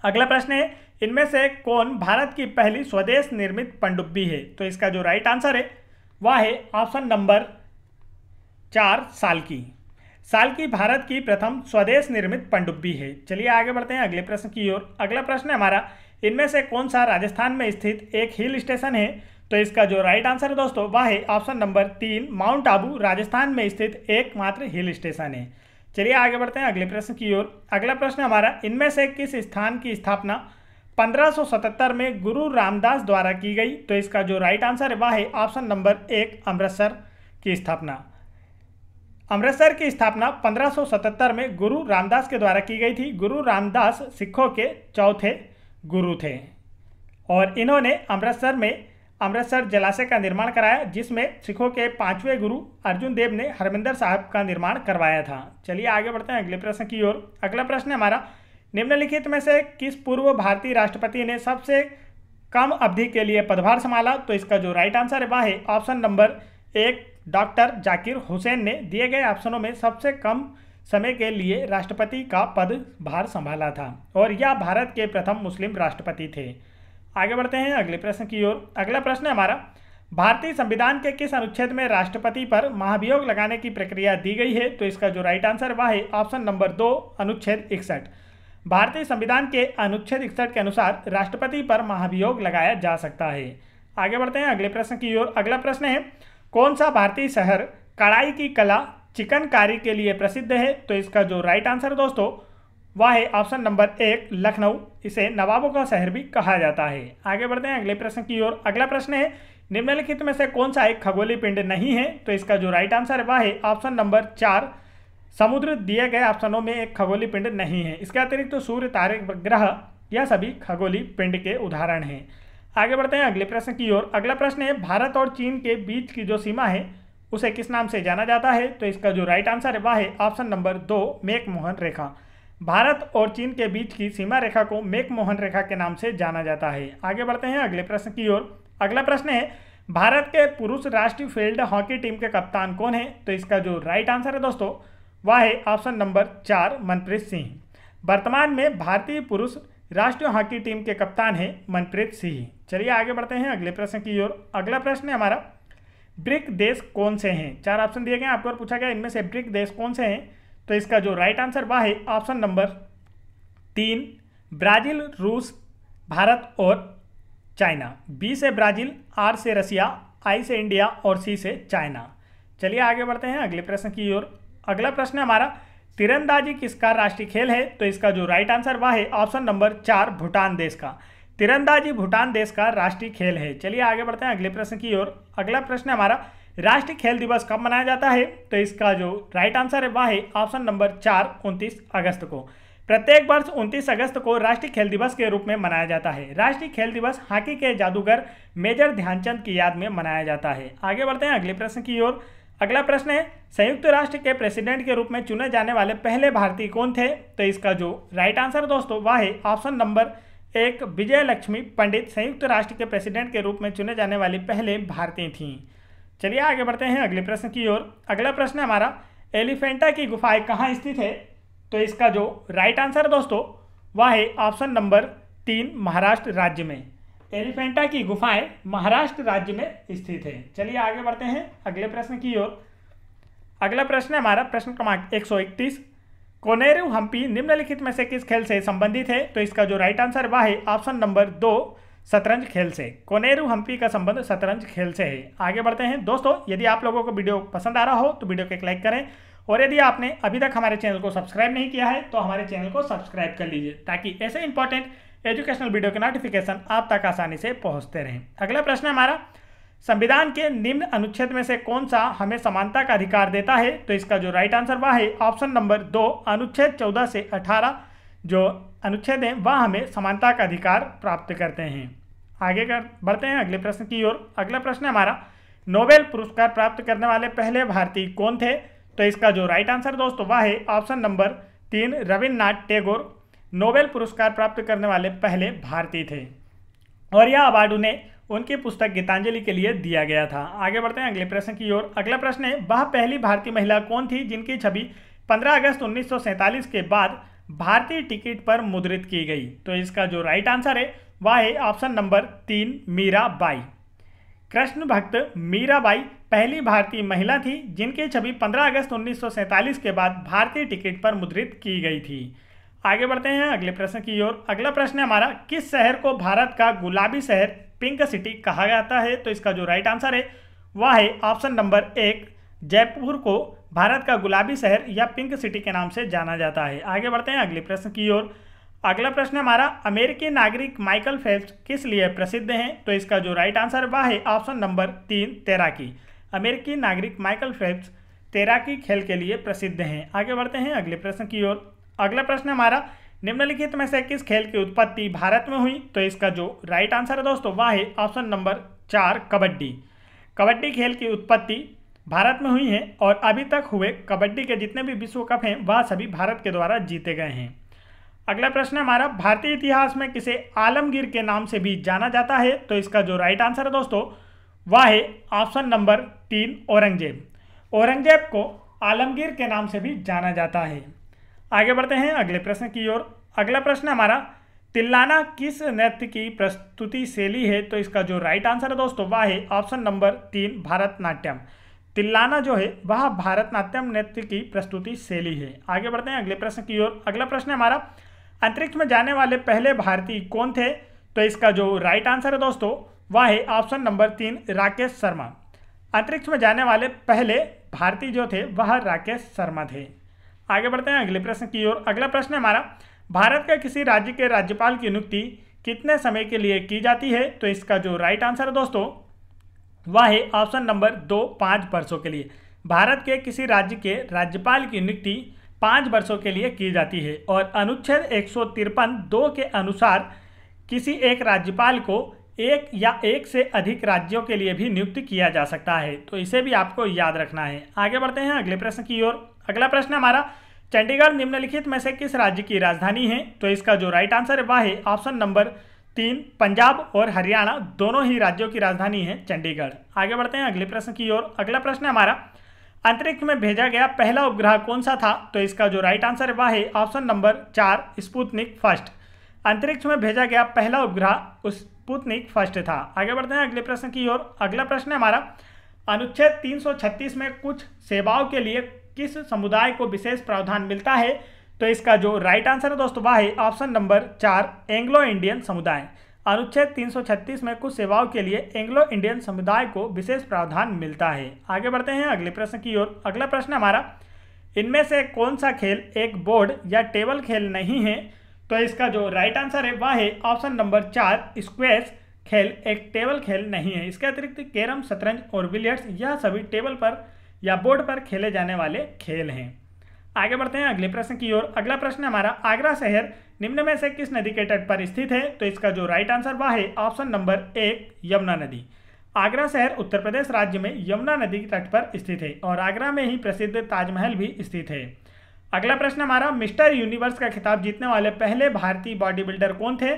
अगला प्रश्न है इनमें से कौन भारत की पहली स्वदेश निर्मित पनडुब्बी है? तो इसका जो राइट आंसर है वह है ऑप्शन नंबर 4 साल की भारत की प्रथम स्वदेश निर्मित पनडुब्बी है। चलिए आगे बढ़ते हैं अगले प्रश्न की ओर। अगला प्रश्न है हमारा इनमें से कौन सा राजस्थान में स्थित एक हिल स्टेशन है? तो इसका जो राइट आंसर है दोस्तों वह है option number 3 mount Abu Rajasthan में स्थित एकमात्र हिल स्टेशन है। चलिए आगे बढ़ते हैं अगले प्रश्न की ओर। अगला प्रश्न हमारा इनमें से किस स्थान की स्थापना 1577 में गुरु रामदास द्वारा की गई? तो इसका जो राइट आंसर है वह है ऑप्शन नंबर 1 अमृतसर की स्थापना। अमृतसर की स्थापना 1577 में गुरु रामदास के द्वारा की गई थी। गुरु रामदास सिखों के चौथे गुरु थे और इन्होंने अमृतसर जलाशय का निर्माण कराया जिसमें सिखों के 5वें गुरु अर्जुन देव ने हरमिंदर साहिब का निर्माण करवाया था। चलिए आगे बढ़ते हैं अगले प्रश्न की ओर। अगला प्रश्न है हमारा निम्नलिखित में से किस पूर्व भारतीय राष्ट्रपति ने सबसे कम अवधि के लिए पदभार संभाला? तो इसका जो राइट आंसर है वह है option number 1 doctor Zakir Hussain ने दिए गए ऑप्शनों में सबसे कम समय के लिए राष्ट्रपति का पदभार संभाला था और यह भारत के प्रथम मुस्लिम राष्ट्रपति थे। आगे बढ़ते हैं अगले प्रश्न की ओर। अगला प्रश्न है हमारा भारतीय संविधान के किस अनुच्छेद में राष्ट्रपति पर महाभियोग लगाने की प्रक्रिया दी गई है? तो इसका जो राइट आंसर वह है ऑप्शन नंबर 2 अनुच्छेद 61। भारतीय संविधान के अनुच्छेद 61 के अनुसार राष्ट्रपति पर महाभियोग लगाया जा सकता है। आगे बढ़ते हैं अगले प्रश्न की ओर। अगला प्रश्न है कौन सा भारतीय शहर कढ़ाई की कला चिकनकारी के लिए प्रसिद्ध है? तो इसका जो राइट आंसर दोस्तों वह है ऑप्शन नंबर 1 लखनऊ। इसे नवाबों का शहर भी कहा जाता है। आगे बढ़ते हैं अगले प्रश्न की ओर। अगला प्रश्न है निम्नलिखित में से कौन सा एक खगोलीय पिंड नहीं है? तो इसका जो राइट आंसर है वह है ऑप्शन नंबर 4 समुद्र। दिए गए ऑप्शनों में एक खगोलीय पिंड नहीं है। इसके अतिरिक्त तो सूर्य, तारे, ग्रह यह सभी खगोलीय पिंड के उदाहरण हैं। आगे बढ़ते हैं अगले प्रश्न की ओर। अगला प्रश्न है भारत और चीन के बीच की जो सीमा है उसे किस नाम से जाना जाता है? तो इसका जो राइट आंसर है वह है ऑप्शन नंबर 2 मैकमोहन रेखा। भारत और चीन के बीच की सीमा रेखा को मैकमोहन रेखा के नाम से जाना जाता है। आगे बढ़ते हैं अगले प्रश्न की ओर। अगला प्रश्न है भारत के पुरुष राष्ट्रीय फील्ड हॉकी टीम के कप्तान कौन है? तो इसका जो राइट आंसर है दोस्तों वह है ऑप्शन नंबर 4 मनप्रीत सिंह। वर्तमान में भारतीय पुरुष राष्ट्रीय हॉकी टीम के कप्तान हैं मनप्रीत सिंह। चलिए आगे बढ़ते हैं अगले प्रश्न की ओर। अगला प्रश्न है हमारा ब्रिक देश कौन से हैं? 4 ऑप्शन दिए गए आपको और पूछा गया इनमें से ब्रिक देश कौन से हैं? तो इसका जो राइट आंसर वह है ऑप्शन नंबर 3 ब्राजील, रूस, भारत और चाइना। बी से ब्राजील, आर से रसिया, आई से इंडिया और सी से चाइना। चलिए आगे बढ़ते हैं अगले प्रश्न की ओर। अगला प्रश्न है हमारा तीरंदाजी किसका राष्ट्रीय खेल है? तो इसका जो राइट आंसर वह है ऑप्शन नंबर 4 भूटान देश का। तीरंदाजी भूटान देश का राष्ट्रीय खेल है। चलिए आगे बढ़ते हैं अगले प्रश्न की ओर। अगला प्रश्न है हमारा राष्ट्रीय खेल दिवस कब मनाया जाता है? तो इसका जो राइट आंसर है वह है ऑप्शन नंबर 4 29 अगस्त को। प्रत्येक वर्ष 29 अगस्त को राष्ट्रीय खेल दिवस के रूप में मनाया जाता है। राष्ट्रीय खेल दिवस हॉकी के जादूगर मेजर ध्यानचंद की याद में मनाया जाता है। आगे बढ़ते हैं अगले प्रश्न की ओर। अगला प्रश्न है संयुक्त राष्ट्र के प्रेसिडेंट के रूप में चुने जाने वाले पहले भारतीय कौन थे? तो इसका जो राइट आंसर दोस्तों वह है ऑप्शन नंबर 1 विजय लक्ष्मी पंडित संयुक्त राष्ट्र के प्रेसिडेंट के रूप में चुने जाने वाली पहले भारतीय थीं। चलिए आगे बढ़ते हैं अगले प्रश्न की ओर। अगला प्रश्न है हमारा एलिफेंटा की गुफाएं कहाँ स्थित है? तो इसका जो राइट आंसर दोस्तों वह है ऑप्शन नंबर 3 महाराष्ट्र राज्य में। एलिफेंटा की गुफाएं महाराष्ट्र राज्य में स्थित है। चलिए आगे बढ़ते हैं अगले प्रश्न की ओर। अगला प्रश्न है हमारा प्रश्न क्रमांक 131 कोनेरू हम्पी निम्नलिखित में से किस खेल से संबंधित है? तो इसका जो राइट आंसर वह है ऑप्शन नंबर 2 शतरंज खेल से। कोनेरू हम्पी का संबंध शतरंज खेल से है। आगे बढ़ते हैं दोस्तों, यदि आप लोगों को वीडियो पसंद आ रहा हो तो वीडियो को एक लाइक करें और यदि आपने अभी तक हमारे चैनल को सब्सक्राइब नहीं किया है तो हमारे चैनल को सब्सक्राइब कर लीजिए ताकि ऐसे इंपॉर्टेंट एजुकेशनल वीडियो के नोटिफिकेशन आप तक आसानी से पहुंचते रहें। अगला प्रश्न है हमारा संविधान के निम्न अनुच्छेद में से कौन सा हमें समानता का अधिकार देता है? तो इसका जो राइट आंसर वह है ऑप्शन नंबर 2 अनुच्छेद 14 से 18 जो अनुच्छेद हैं वह हमें समानता का अधिकार प्राप्त करते हैं। आगे बढ़ते हैं अगले प्रश्न की ओर। अगला प्रश्न है हमारा नोबेल पुरस्कार प्राप्त करने वाले पहले भारतीय कौन थे? तो इसका जो राइट आंसर दोस्तों वह है option number 3 Rabindranath Tagore Nobel पुरस्कार प्राप्त करने वाले पहले भारतीय थे और यह अवार्ड उन्हें उनकी पुस्तक गीतांजलि के लिए दिया गया था। आगे बढ़ते हैं अगले प्रश्न की ओर। अगला प्रश्न है वह पहली भारतीय महिला कौन थी जिनकी छवि 15 अगस्त 1947 के बाद भारतीय टिकट पर मुद्रित की गई? तो इसका जो राइट आंसर है वह है ऑप्शन नंबर 3 मीराबाई। कृष्ण भक्त मीराबाई पहली भारतीय महिला थी जिनकी छवि 15 अगस्त 1947 के बाद भारतीय टिकट पर मुद्रित की गई थी। आगे बढ़ते हैं अगले प्रश्न की ओर। अगला प्रश्न है हमारा किस शहर को भारत का गुलाबी शहर पिंक सिटी कहा जाता है? तो इसका जो राइट आंसर है वह है ऑप्शन नंबर 1 जयपुर को भारत का गुलाबी शहर या पिंक सिटी के नाम से जाना जाता है। आगे बढ़ते हैं अगले प्रश्न की ओर। अगला प्रश्न है हमारा अमेरिकी नागरिक माइकल फेल्प्स किस लिए प्रसिद्ध हैं? तो इसका जो राइट आंसर वह है ऑप्शन नंबर 3 तैराकी। अमेरिकी नागरिक माइकल फेल्प्स तैराकी खेल के लिए प्रसिद्ध हैं। आगे बढ़ते हैं अगले प्रश्न की ओर। अगला प्रश्न हमारा निम्नलिखित में से किस खेल की उत्पत्ति भारत में हुई? तो इसका जो राइट आंसर है दोस्तों वह है ऑप्शन नंबर 4 कबड्डी। कबड्डी खेल की उत्पत्ति भारत में हुई है और अभी तक हुए कबड्डी के जितने भी विश्व कप हैं वह सभी भारत के द्वारा जीते गए हैं। अगला प्रश्न हमारा भारतीय इतिहास में किसे आलमगीर के नाम से भी जाना जाता है? तो इसका जो राइट आंसर है दोस्तों वह है ऑप्शन नंबर 3 औरंगजेब। औरंगजेब को आलमगीर के नाम से भी जाना जाता है। आगे बढ़ते हैं अगले प्रश्न की ओर। अगला प्रश्न हमारा तिल्लाना किस नृत्य की प्रस्तुति शैली है? तो इसका जो राइट आंसर है दोस्तों वह है ऑप्शन नंबर 3 भारतनाट्यम। तिल्लाना जो है वह भारतनाट्यम नृत्य की प्रस्तुति शैली है। आगे बढ़ते हैं अगले प्रश्न की ओर। अगला प्रश्न हमारा अंतरिक्ष में जाने वाले पहले भारतीय कौन थे? तो इसका जो राइट आंसर है दोस्तों वह है ऑप्शन नंबर 3 राकेश शर्मा। अंतरिक्ष में जाने वाले पहले भारतीय जो थे वह राकेश शर्मा थे। आगे बढ़ते हैं अगले प्रश्न की ओर। अगला प्रश्न है हमारा, भारत के किसी राज्य के राज्यपाल की नियुक्ति कितने समय के लिए की जाती है? तो इसका जो राइट आंसर है दोस्तों वह है ऑप्शन नंबर 2, 5 वर्षों के लिए। भारत के किसी राज्य के राज्यपाल की नियुक्ति 5 वर्षों के लिए की जाती है और अनुच्छेद 153(2) के अनुसार किसी एक राज्यपाल को एक या एक से अधिक राज्यों के लिए भी नियुक्त किया जा सकता है, तो इसे भी आपको याद रखना है। आगे बढ़ते हैं अगले प्रश्न की ओर। अगला प्रश्न हमारा, चंडीगढ़ निम्नलिखित में से किस राज्य की राजधानी है? तो इसका जो राइट आंसर है वह है ऑप्शन नंबर 3, पंजाब और हरियाणा दोनों ही राज्यों की राजधानी है चंडीगढ़। आगे बढ़ते हैं अगले प्रश्न की ओर। अगला प्रश्न हमारा, अंतरिक्ष में भेजा गया पहला उपग्रह कौन सा था? तो इसका जो राइट आंसर है वह है ऑप्शन नंबर 4, स्पुतनिक फर्स्ट। अंतरिक्ष में भेजा गया पहला उपग्रह स्पुतनिक फर्स्ट था। आगे बढ़ते हैं अगले प्रश्न की ओर। अगला प्रश्न है हमारा, अनुच्छेद 336 में कुछ सेवाओं के लिए किस समुदाय को विशेष प्रावधान मिलता है? तो इसका जो राइट आंसर है दोस्तों वह है ऑप्शन नंबर 4, एंग्लो इंडियन समुदाय। अनुच्छेद 336 में कुछ सेवाओं के लिए एंग्लो इंडियन समुदाय को विशेष प्रावधान मिलता है। आगे बढ़ते हैं अगले प्रश्न की ओर। अगला प्रश्न हमारा, इनमें से कौन सा खेल एक बोर्ड या टेबल खेल नहीं है? तो इसका जो राइट आंसर है वह है ऑप्शन नंबर 4, स्क्वैश खेल एक टेबल खेल नहीं है। इसके अतिरिक्त कैरम, शतरंज और बिलियर्ड्स यह सभी टेबल पर या बोर्ड पर खेले जाने वाले खेल हैं। आगे बढ़ते हैं अगले प्रश्न की ओर। अगला प्रश्न हमारा, आगरा शहर निम्न में से किस नदी के तट पर स्थित है? तो इसका जो राइट आंसर वह है ऑप्शन नंबर 1, यमुना नदी। आगरा शहर उत्तर प्रदेश राज्य में यमुना नदी के तट पर स्थित है और आगरा में ही प्रसिद्ध ताजमहल भी स्थित है। अगला प्रश्न हमारा, मिस्टर यूनिवर्स का खिताब जीतने वाले पहले भारतीय बॉडी बिल्डर कौन थे?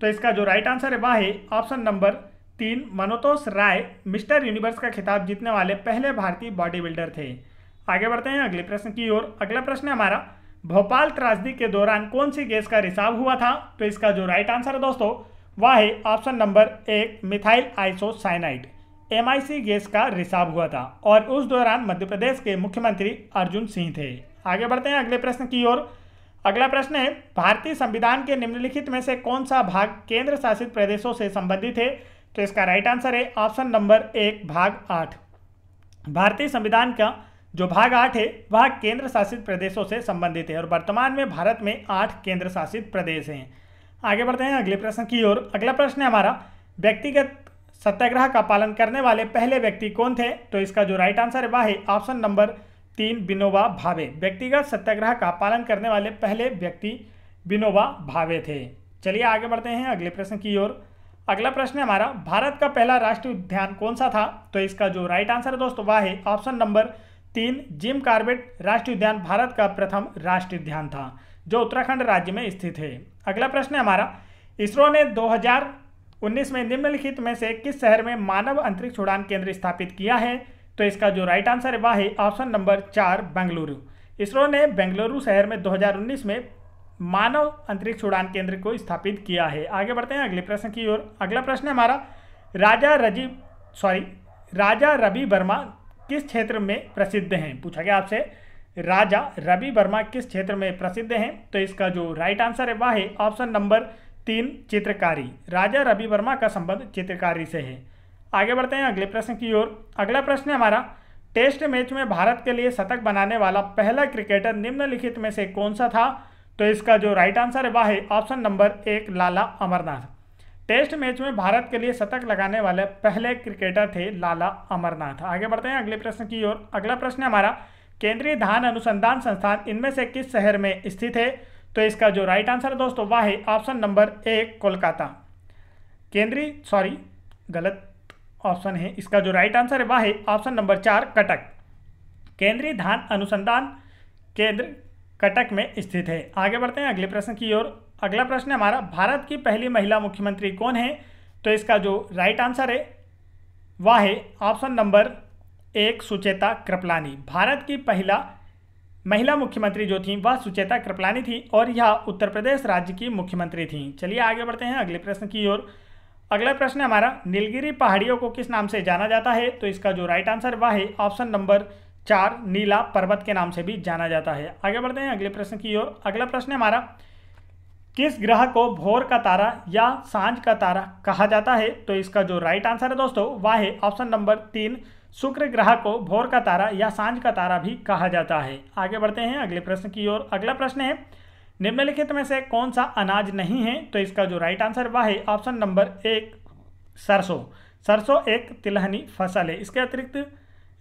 तो इसका जो राइट आंसर है वह है ऑप्शन नंबर 3, मनोतोष राय मिस्टर यूनिवर्स का खिताब जीतने वाले पहले भारतीय बॉडी बिल्डर थे। आगे बढ़ते हैं अगले प्रश्न की ओर। अगला प्रश्न है हमारा, भोपाल त्रासदी के दौरान कौन सी गैस का रिसाव हुआ था? तो इसका जो राइट आंसर है दोस्तों वह है option number 1, methyl isocyanide MIC gas का रिसाव हुआ था और उस दौरान मध्य प्रदेश के मुख्यमंत्री अर्जुन सिंह थे। आगे बढ़ते हैं अगले प्रश्न की ओर। अगला प्रश्न है, भारतीय संविधान के निम्नलिखित में से कौन सा भाग केंद्र शासित प्रदेशों से संबंधित है? तो इसका राइट आंसर है ऑप्शन नंबर 1, भाग 8। भारतीय संविधान का जो भाग 8 है वह केंद्र शासित प्रदेशों से संबंधित है और वर्तमान में भारत में 8 केंद्र शासित प्रदेश हैं। आगे बढ़ते हैं अगले प्रश्न की ओर। अगला प्रश्न है हमारा, व्यक्तिगत सत्याग्रह का पालन करने वाले पहले व्यक्ति कौन थे? तो इसका जो राइट आंसर है वह है ऑप्शन नंबर 3, विनोबा भावे। व्यक्तिगत सत्याग्रह का पालन करने वाले पहले व्यक्ति विनोबा भावे थे। चलिए आगे बढ़ते हैं अगले प्रश्न की ओर। अगला प्रश्न है हमारा, भारत का पहला राष्ट्रीय उद्यान कौन सा था? तो इसका जो राइट आंसर है दोस्तों वह है ऑप्शन नंबर 3, जिम कॉर्बेट राष्ट्रीय उद्यान भारत का प्रथम राष्ट्रीय उद्यान था जो उत्तराखंड राज्य में स्थित है। अगला प्रश्न है हमारा, इसरो ने 2019 में निम्नलिखित में से किस शहर में मानव अंतरिक्ष उड़ान केंद्र स्थापित किया है? तो इसका जो राइट आंसर है वह है ऑप्शन नंबर 4, बेंगलुरु। इसरो ने बेंगलुरु शहर में 2019 में मानव अंतरिक्ष उड़ान केंद्र को स्थापित किया है। आगे बढ़ते हैं अगले प्रश्न की ओर। अगला प्रश्न है हमारा, राजा रवि वर्मा किस क्षेत्र में प्रसिद्ध हैं? पूछा गया आपसे, राजा रवि वर्मा किस क्षेत्र में प्रसिद्ध हैं? तो इसका जो राइट आंसर है वह है ऑप्शन नंबर 3, चित्रकारी। राजा रवि वर्मा का संबंध चित्रकारी से है। आगे बढ़ते हैं अगले प्रश्न की ओर। अगला प्रश्न है हमारा, टेस्ट मैच में भारत के लिए शतक बनाने वाला पहला क्रिकेटर निम्नलिखित में से कौन सा था? तो इसका जो राइट आंसर है वह है ऑप्शन नंबर 1, लाला अमरनाथ। टेस्ट मैच में भारत के लिए शतक लगाने वाले पहले क्रिकेटर थे लाला अमरनाथ। आगे बढ़ते हैं अगले प्रश्न की ओर। अगला प्रश्न है हमारा, केंद्रीय धान अनुसंधान संस्थान इनमें से किस शहर में स्थित है? तो इसका जो राइट आंसर है दोस्तों वह है ऑप्शन नंबर 1, कोलकाता। गलत ऑप्शन है। इसका जो राइट आंसर है वह है ऑप्शन नंबर 4, कटक। केंद्रीय धान अनुसंधान केंद्र कटक में स्थित है। आगे बढ़ते हैं अगले प्रश्न की ओर। अगला प्रश्न है हमारा, भारत की पहली महिला मुख्यमंत्री कौन है? तो इसका जो राइट आंसर है वह है ऑप्शन नंबर 1, सुचेता कृपलानी। भारत की पहला महिला मुख्यमंत्री जो थी वह सुचेता कृपलानी थी और यह उत्तर प्रदेश राज्य की मुख्यमंत्री थी। चलिए आगे बढ़ते हैं अगले प्रश्न की ओर। अगला प्रश्न है हमारा, नीलगिरी पहाड़ियों को किस नाम से जाना जाता है? तो इसका जो राइट आंसर वह है ऑप्शन नंबर 4, नीला पर्वत के नाम से भी जाना जाता है। आगे बढ़ते हैं अगले प्रश्न की ओर। अगला प्रश्न है हमारा, किस ग्रह को भोर का तारा या सांझ का तारा कहा जाता है? तो इसका जो राइट आंसर है दोस्तों वह है ऑप्शन नंबर 3, शुक्र ग्रह को भोर का तारा या सांझ का तारा भी कहा जाता है। आगे बढ़ते हैं अगले प्रश्न की ओर। अगला प्रश्न है, निम्नलिखित में से कौन सा अनाज नहीं है? तो इसका जो राइट आंसर वह है ऑप्शन नंबर 1, सरसों। सरसों एक तिलहनी फसल है। इसके अतिरिक्त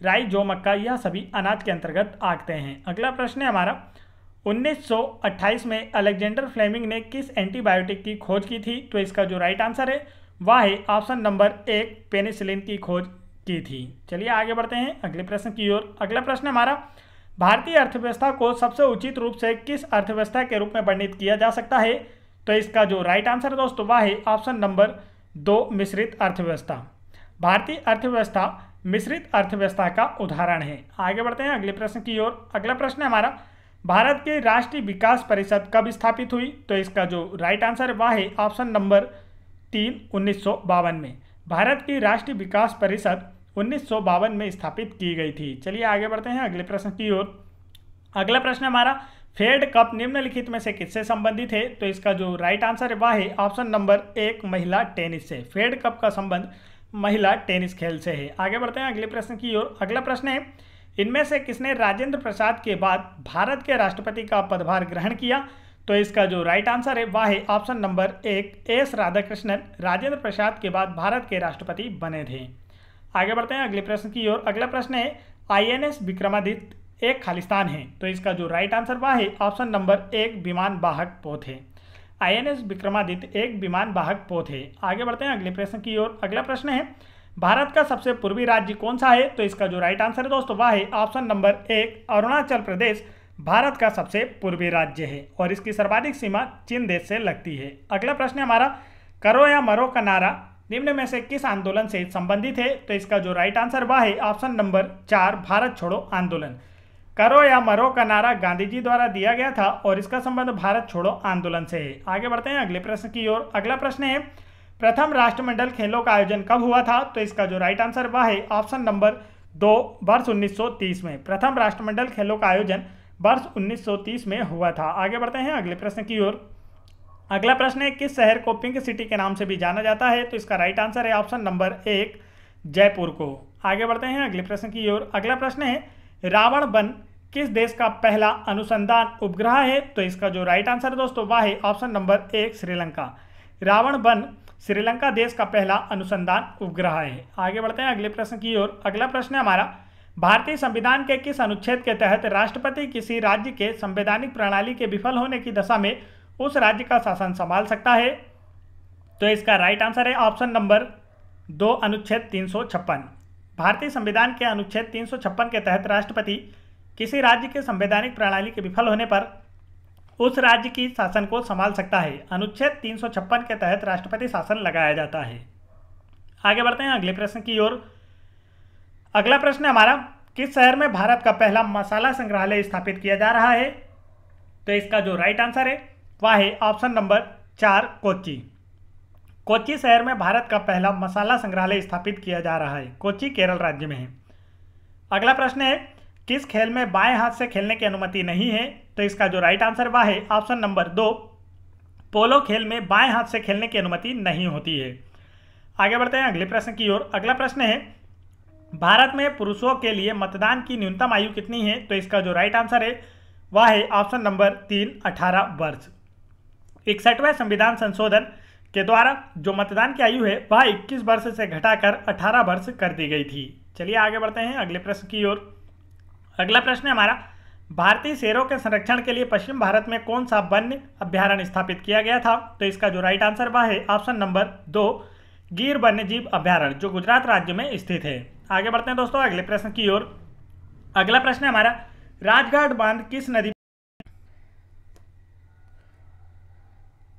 राई, जौ, मक्का यह सभी अनाज के अंतर्गत आते हैं। अगला प्रश्न है हमारा, 1928 में अलेक्जेंडर फ्लेमिंग ने किस एंटीबायोटिक की खोज की थी? तो इसका जो राइट आंसर है वह है ऑप्शन नंबर 1, पेनिसिलिन की खोज की थी। चलिए आगे बढ़ते हैं अगले प्रश्न की ओर। अगला प्रश्न हमारा, भारतीय अर्थव्यवस्था को सबसे उचित रूप से किस अर्थव्यवस्था के रूप में वर्णित किया जा सकता है? तो इसका जो राइट आंसर है दोस्तों वह है ऑप्शन नंबर 2, मिश्रित अर्थव्यवस्था। भारतीय अर्थव्यवस्था मिश्रित अर्थव्यवस्था का उदाहरण है। आगे बढ़ते हैं अगले प्रश्न की ओर। अगला प्रश्न है हमारा, भारत की राष्ट्रीय विकास परिषद कब स्थापित हुई? तो इसका जो राइट आंसर है वह है ऑप्शन नंबर 3, 1952 में। भारत की राष्ट्रीय विकास परिषद 1952 में स्थापित की गई थी। चलिए आगे बढ़ते हैं अगले प्रश्न की ओर। अगला प्रश्न हमारा, फेड कप निम्नलिखित में से किससे संबंधित है? तो इसका जो राइट आंसर है वह है ऑप्शन नंबर 1, महिला टेनिस से। फेड कप का संबंध महिला टेनिस खेल से है। आगे बढ़ते हैं अगले प्रश्न की ओर। अगला प्रश्न है, इनमें से किसने राजेंद्र प्रसाद के बाद भारत के राष्ट्रपति का पदभार ग्रहण किया? तो इसका जो राइट आंसर है वह है option number 1, S Radhakrishnan Rajendra Prasad के बाद भारत के राष्ट्रपति बने थे। आगे बढ़ते हैं अगले प्रश्न की ओर। अगला प्रश्न है, INS विक्रमादित्य एक खालिस्तान है। तो इसका जो राइट आंसर वह है ऑप्शन नंबर 1, विमान वाहक पोत है। INS विक्रमादित्य एक विमान वाहक पोत है। आगे बढ़ते हैं अगले प्रश्न की ओर। अगला प्रश्न है, भारत का सबसे पूर्वी राज्य कौन सा है? तो इसका जो राइट आंसर है दोस्तों वह है ऑप्शन नंबर 1, अरुणाचल प्रदेश भारत का सबसे पूर्वी राज्य है और इसकी सर्वाधिक सीमा चीन देश से लगती है। अगला प्रश्न है हमारा, करो या मरो का नारा निम्न में से किस आंदोलन से संबंधित है? तो इसका जो राइट आंसर वह है ऑप्शन नंबर 4, भारत छोड़ो आंदोलन। करो या मरो का नारा गांधी जी द्वारा दिया गया था और इसका संबंध भारत छोड़ो आंदोलन से है। आगे बढ़ते हैं अगले प्रश्न की ओर। अगला प्रश्न है, प्रथम राष्ट्रमंडल खेलों का आयोजन कब हुआ था? तो इसका जो राइट आंसर वह है ऑप्शन नंबर 2, वर्ष 1930 में। प्रथम राष्ट्रमंडल खेलों का आयोजन वर्ष 1930 में हुआ था। आगे बढ़ते हैं अगले प्रश्न की ओर। अगला प्रश्न है, किस शहर को पिंक सिटी के नाम से भी जाना जाता है? तो इसका राइट आंसर है ऑप्शन नंबर 1, जयपुर को। आगे बढ़ते हैं अगले प्रश्न की ओर। अगला प्रश्न है, रावण वन किस देश का पहला अनुसंधान उपग्रह है? तो इसका जो राइट आंसर है दोस्तों वह है ऑप्शन नंबर 1, श्रीलंका। रावण वन श्रीलंका देश का पहला अनुसंधान उपग्रह है। आगे बढ़ते हैं अगले प्रश्न की ओर। अगला प्रश्न है हमारा, भारतीय संविधान के किस अनुच्छेद के तहत राष्ट्रपति किसी राज्य के संवैधानिक प्रणाली के विफल होने की दशा में उस राज्य का शासन संभाल सकता है? तो इसका राइट आंसर है ऑप्शन नंबर 2, अनुच्छेद 356। भारतीय संविधान के अनुच्छेद 356 के तहत राष्ट्रपति किसी राज्य के संवैधानिक प्रणाली के विफल होने पर उस राज्य की शासन को संभाल सकता है। अनुच्छेद 356 के तहत राष्ट्रपति शासन लगाया जाता है। आगे बढ़ते हैं अगले प्रश्न की ओर। अगला प्रश्न हमारा, किस शहर में भारत का पहला मसाला संग्रहालय स्थापित किया जा रहा है? तो इसका जो राइट आंसर है वह है ऑप्शन नंबर 4, कोच्चि। कोच्चि शहर में भारत का पहला मसाला संग्रहालय स्थापित किया जा रहा है। कोच्चि केरल राज्य में है। अगला प्रश्न है, किस खेल में बाएं हाथ से खेलने की अनुमति नहीं है? तो इसका जो राइट आंसर वह है ऑप्शन नंबर 2, पोलो खेल में बाएं हाथ से खेलने की अनुमति नहीं होती है। आगे बढ़ते हैं अगले प्रश्न की ओर। अगला प्रश्न है, भारत में पुरुषों के लिए मतदान की न्यूनतम आयु कितनी है? तो इसका जो राइट आंसर है वह है ऑप्शन नंबर 3, 18 वर्ष। 61वें संविधान संशोधन के द्वारा जो मतदान की आयु है वह 21 वर्ष से घटाकर 18 वर्ष कर दी गई थी। चलिए आगे बढ़ते हैं अगले प्रश्न की ओर। अगला प्रश्न है हमारा, भारतीय शेरों के संरक्षण के लिए पश्चिम भारत में कौन सा वन्य अभ्यारण्य स्थापित किया गया था? तो इसका जो राइट आंसर वह है ऑप्शन नंबर 2, गिर वन्यजीव अभ्यारण्य, जो गुजरात राज्य में स्थित है। आगे बढ़ते हैं दोस्तों अगले प्रश्न की ओर। अगला प्रश्न है हमारा, राजघाट बांध किस नदी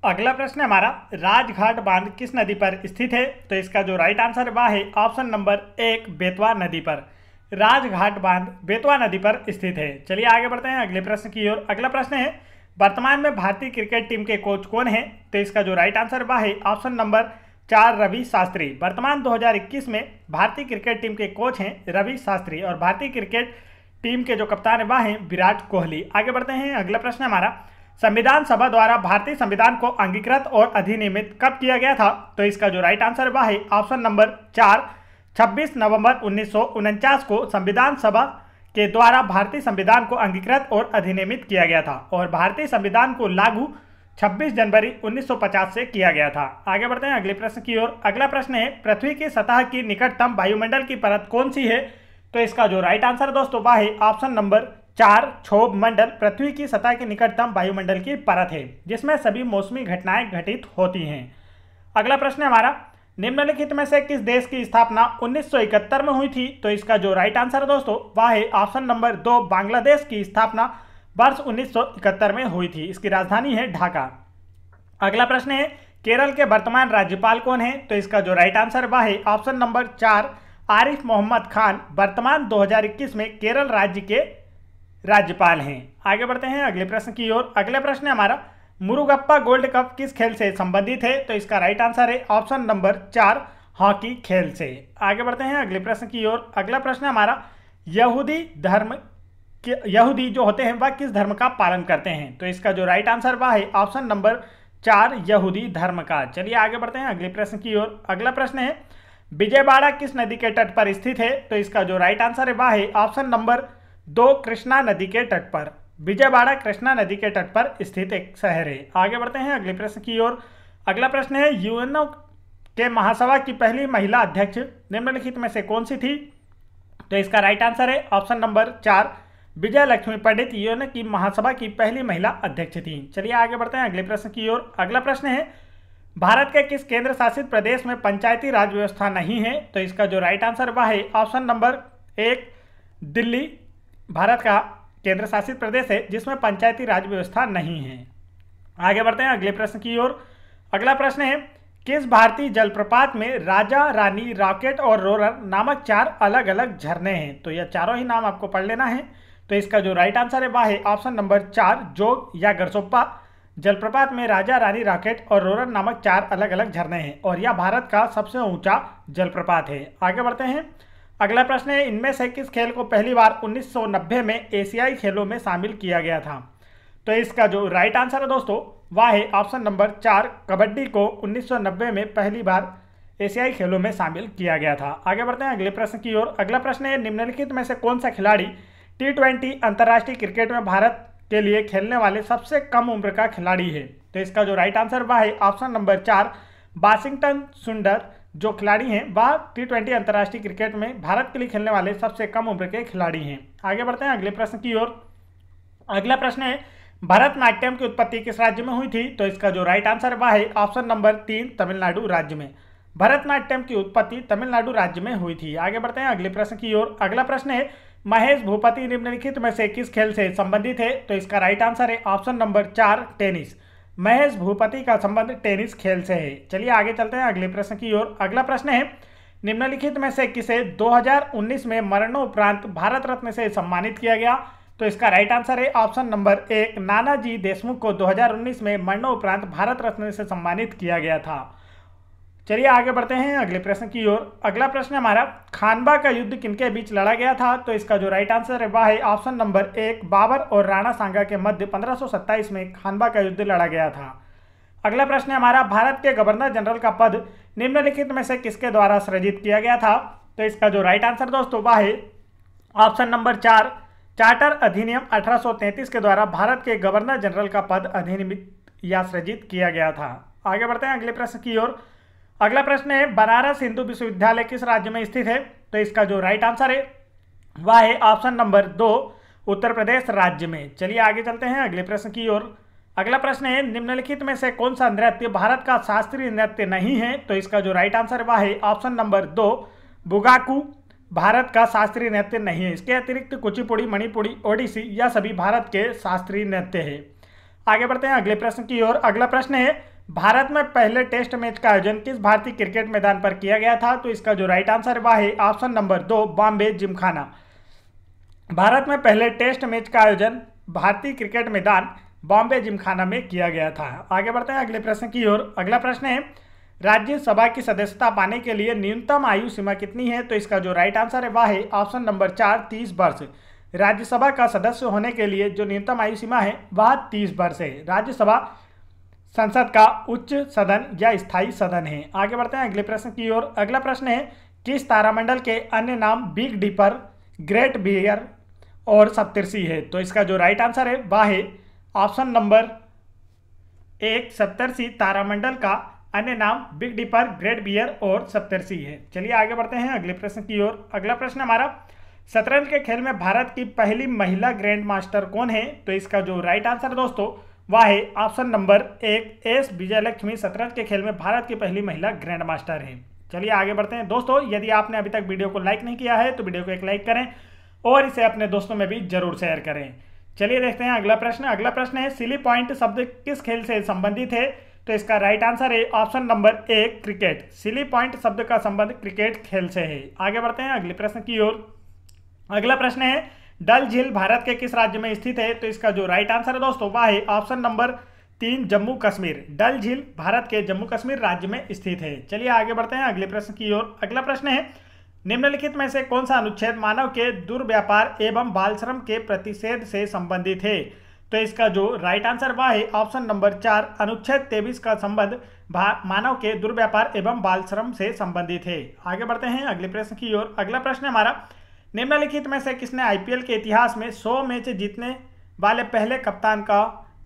अगला प्रश्न है हमारा, राजघाट बांध किस नदी पर स्थित है? तो इसका जो राइट आंसर वह है ऑप्शन नंबर 1, बेतवा नदी पर। राजघाट बांध बेतवा नदी पर स्थित है। चलिए आगे बढ़ते हैं अगले प्रश्न की ओर। अगला प्रश्न है, वर्तमान में भारतीय क्रिकेट टीम के कोच कौन हैं? तो इसका जो राइट आंसर वह है ऑप्शन नंबर 4, रवि शास्त्री। वर्तमान 2021 में भारतीय क्रिकेट टीम के कोच हैं रवि शास्त्री और भारतीय क्रिकेट टीम के जो कप्तान है वह हैं विराट कोहली। आगे बढ़ते हैं अगला प्रश्न हमारा, संविधान सभा द्वारा भारतीय संविधान को अंगीकृत और अधिनियमित कब किया गया था? तो इसका जो राइट आंसर वह है ऑप्शन नंबर 4, 26 नवंबर 1949 को संविधान सभा के द्वारा भारतीय संविधान को अंगीकृत और अधिनियमित किया गया था और भारतीय संविधान को लागू 26 जनवरी 1950 से किया गया था। आगे बढ़ते हैं अगले प्रश्न की ओर। अगला प्रश्न है, पृथ्वी की सतह की निकटतम वायुमंडल की परत कौन सी है? तो इसका जो राइट आंसर दोस्तों वह है ऑप्शन नंबर 4, क्षोभ मंडल पृथ्वी की सतह के निकटतम वायुमंडल की परत है जिसमें सभी मौसमी घटनाएं घटित होती हैं। अगला प्रश्न है हमारा, निम्नलिखित में से किस देश की स्थापना 1971 में हुई थी? तो इसका जो राइट आंसर है दोस्तों वह है ऑप्शन नंबर 2, बांग्लादेश की स्थापना वर्ष 1971 में हुई थी। इसकी राजधानी है ढाका। अगला प्रश्न है, केरल के वर्तमान राज्यपाल कौन है? तो इसका जो राइट आंसर वह है ऑप्शन नंबर 4, आरिफ मोहम्मद खान वर्तमान 2021 में केरल राज्य के राज्यपाल हैं। आगे बढ़ते हैं अगले प्रश्न की ओर। अगला प्रश्न है हमारा, मुरुगप्पा गोल्ड कप किस खेल से संबंधित है? तो इसका राइट आंसर है ऑप्शन नंबर 4, हॉकी खेल से। आगे बढ़ते हैं अगले प्रश्न की ओर। अगला प्रश्न है हमारा, यहूदी जो होते हैं वह किस धर्म का पालन करते हैं? तो इसका जो राइट आंसर वह है ऑप्शन नंबर 4, यहूदी धर्म का। चलिए आगे बढ़ते हैं अगले प्रश्न की ओर। अगला प्रश्न है, विजयवाड़ा किस नदी के तट पर स्थित है? तो इसका जो राइट आंसर है वह है ऑप्शन नंबर 2, कृष्णा नदी के तट पर। विजयवाड़ा कृष्णा नदी के तट पर स्थित एक शहर है। आगे बढ़ते हैं अगले प्रश्न की ओर। अगला प्रश्न है, यूएनओ के महासभा की पहली महिला अध्यक्ष निम्नलिखित में से कौन सी थी? तो इसका राइट आंसर है ऑप्शन नंबर 4, विजय लक्ष्मी पंडित यूएनओ की महासभा की पहली महिला अध्यक्ष थी। चलिए आगे बढ़ते हैं अगले प्रश्न की ओर। अगला प्रश्न है, भारत के किस केंद्र शासित प्रदेश में पंचायती राज व्यवस्था नहीं है? तो इसका जो राइट आंसर वह है ऑप्शन नंबर 1, दिल्ली भारत का केंद्र शासित प्रदेश है जिसमें पंचायती राज व्यवस्था नहीं है। आगे बढ़ते हैं अगले प्रश्न की ओर। अगला प्रश्न है, किस भारतीय जलप्रपात में राजा रानी, रॉकेट और रोलर नामक 4 अलग अलग झरने हैं? तो यह चारों ही नाम आपको पढ़ लेना है। तो इसका जो राइट आंसर है वह है ऑप्शन नंबर 4, जोग या गरसोप्पा जलप्रपात में राजा रानी, रॉकेट और रोलर नामक 4 अलग अलग झरने हैं और यह भारत का सबसे ऊंचा जलप्रपात है। आगे बढ़ते हैं। अगला प्रश्न है, इनमें से किस खेल को पहली बार 1990 में एशियाई खेलों में शामिल किया गया था? तो इसका जो राइट आंसर है दोस्तों वह है ऑप्शन नंबर 4, कबड्डी को 1990 में पहली बार एशियाई खेलों में शामिल किया गया था। आगे बढ़ते हैं अगले प्रश्न की ओर। अगला प्रश्न है, निम्नलिखित में से कौन सा खिलाड़ी T20 अंतर्राष्ट्रीय क्रिकेट में भारत के लिए खेलने वाले सबसे कम उम्र का खिलाड़ी है? तो इसका जो राइट आंसर वह है ऑप्शन नंबर 4, वाशिंगटन सुंदर जो खिलाड़ी हैं वह T20 अंतर्राष्ट्रीय क्रिकेट में भारत के लिए खेलने वाले सबसे कम उम्र के खिलाड़ी हैं। आगे बढ़ते हैं अगले प्रश्न की ओर। अगला प्रश्न है, भरतनाट्यम की उत्पत्ति किस राज्य में हुई थी? तो इसका जो राइट आंसर वह है ऑप्शन नंबर 3, तमिलनाडु राज्य में। भरतनाट्यम की उत्पत्ति तमिलनाडु राज्य में हुई थी। आगे बढ़ते हैं अगले प्रश्न की ओर। अगला प्रश्न है, महेश भूपति निम्नलिखित में से किस खेल से संबंधित है? तो इसका राइट आंसर है option number 4, tennis. Mahesh Bhupathi का संबंध टेनिस खेल से है। चलिए आगे चलते हैं अगले प्रश्न की ओर। अगला प्रश्न है, निम्नलिखित में से किसे 2019 में मरणोपरांत भारत रत्न से सम्मानित किया गया? तो इसका राइट आंसर है ऑप्शन नंबर 1, नानाजी देशमुख को 2019 में मरणोपरांत भारत रत्न से सम्मानित किया गया था। चलिए आगे बढ़ते हैं अगले प्रश्न की ओर। अगला प्रश्न हमारा, खानवा का युद्ध किनके बीच लड़ा गया था? तो इसका जो राइट आंसर है वह है ऑप्शन नंबर 1, बाबर और राणा सांगा के मध्य 1527 में खानवा का युद्ध लड़ा गया था। अगला प्रश्न हमारा, भारत के गवर्नर जनरल का पद निम्नलिखित में से किसके द्वारा सृजित किया गया था? तो इसका जो राइट आंसर दोस्तों वह है ऑप्शन नंबर 4, चार्टर अधिनियम 1833 के द्वारा भारत के गवर्नर जनरल का पद अधिनियमित या सृजित किया गया था। आगे बढ़ते हैं अगले प्रश्न की ओर। अगला प्रश्न है, बनारस हिंदू विश्वविद्यालय किस राज्य में स्थित है? तो इसका जो राइट आंसर है वह है ऑप्शन नंबर 2, उत्तर प्रदेश राज्य में। चलिए आगे चलते हैं अगले प्रश्न की ओर। अगला प्रश्न है, निम्नलिखित में से कौन सा नृत्य भारत का शास्त्रीय नृत्य नहीं है? तो इसका जो राइट आंसर वह है ऑप्शन नंबर 2, बुगाकू भारत का शास्त्रीय नृत्य नहीं है। इसके अतिरिक्त कुचिपुड़ी, मणिपुरी, ओडिसी यह सभी भारत के शास्त्रीय नृत्य है। आगे बढ़ते हैं अगले प्रश्न की ओर। अगला प्रश्न है, भारत में पहले टेस्ट मैच का आयोजन किस भारतीय क्रिकेट मैदान पर किया गया था? तो इसका जो राइट आंसर वह है ऑप्शन नंबर 2, बॉम्बे जिमखाना। भारत में पहले टेस्ट मैच का आयोजन भारतीय क्रिकेट मैदान बॉम्बे जिमखाना में किया गया था। आगे बढ़ते हैं अगले प्रश्न की ओर। अगला प्रश्न है, राज्यसभा की सदस्यता पाने के लिए न्यूनतम आयु सीमा कितनी है? तो इसका जो राइट आंसर है वह है ऑप्शन नंबर 4, 30 वर्ष। राज्यसभा का सदस्य होने के लिए जो न्यूनतम आयु सीमा है वह 30 वर्ष है। राज्यसभा संसद का उच्च सदन या स्थायी सदन है। आगे बढ़ते हैं अगले प्रश्न की ओर। अगला प्रश्न है, किस तारामंडल के अन्य नाम बिग डिपर, ग्रेट बियर और सप्तर्षि है? तो इसका जो राइट आंसर है वह है ऑप्शन नंबर 1 सप्तर्षि। तारामंडल का अन्य नाम बिग डिपर, ग्रेट बियर और सप्तर्षि है। चलिए आगे बढ़ते हैं अगले प्रश्न की ओर। अगला प्रश्न हमारा, शतरंज के खेल में भारत की पहली महिला ग्रैंड मास्टर कौन है? तो इसका जो राइट आंसर दोस्तों वह है ऑप्शन नंबर 1 एस विजयलक्ष्मी शतरंज के खेल में भारत की पहली महिला ग्रैंड मास्टर है। चलिए आगे बढ़ते हैं दोस्तों। यदि आपने अभी तक वीडियो को लाइक नहीं किया है तो वीडियो को एक लाइक करें और इसे अपने दोस्तों में भी जरूर शेयर करें। चलिए देखते हैं अगला प्रश्न। अगला प्रश्न है, सिली पॉइंट शब्द किस खेल से संबंधित है? तो इसका राइट आंसर है option number 1 cricket. Silly point शब्द का संबंध क्रिकेट खेल से है। आगे बढ़ते हैं अगले प्रश्न की ओर। अगला प्रश्न है, डल झील भारत के किस राज्य में स्थित है? तो इसका जो राइट आंसर है दोस्तों वह है ऑप्शन नंबर 3 जम्मू कश्मीर। डल झील भारत के जम्मू कश्मीर राज्य में स्थित है। चलिए आगे बढ़ते हैं अगले प्रश्न की ओर। अगला प्रश्न है, निम्नलिखित में से कौन सा अनुच्छेद मानव के दुर्व्यापार एवं बाल श्रम के प्रतिषेध से संबंधित है? तो इसका जो राइट आंसर वह है ऑप्शन नंबर 4 अनुच्छेद 23 का संबंध मानव के दुर्व्यापार एवं बाल श्रम से संबंधित है। आगे बढ़ते हैं अगले प्रश्न की ओर। अगला प्रश्न हमारा, निम्नलिखित में से किसने आईपीएल के इतिहास में 100 मैच जीतने वाले पहले कप्तान का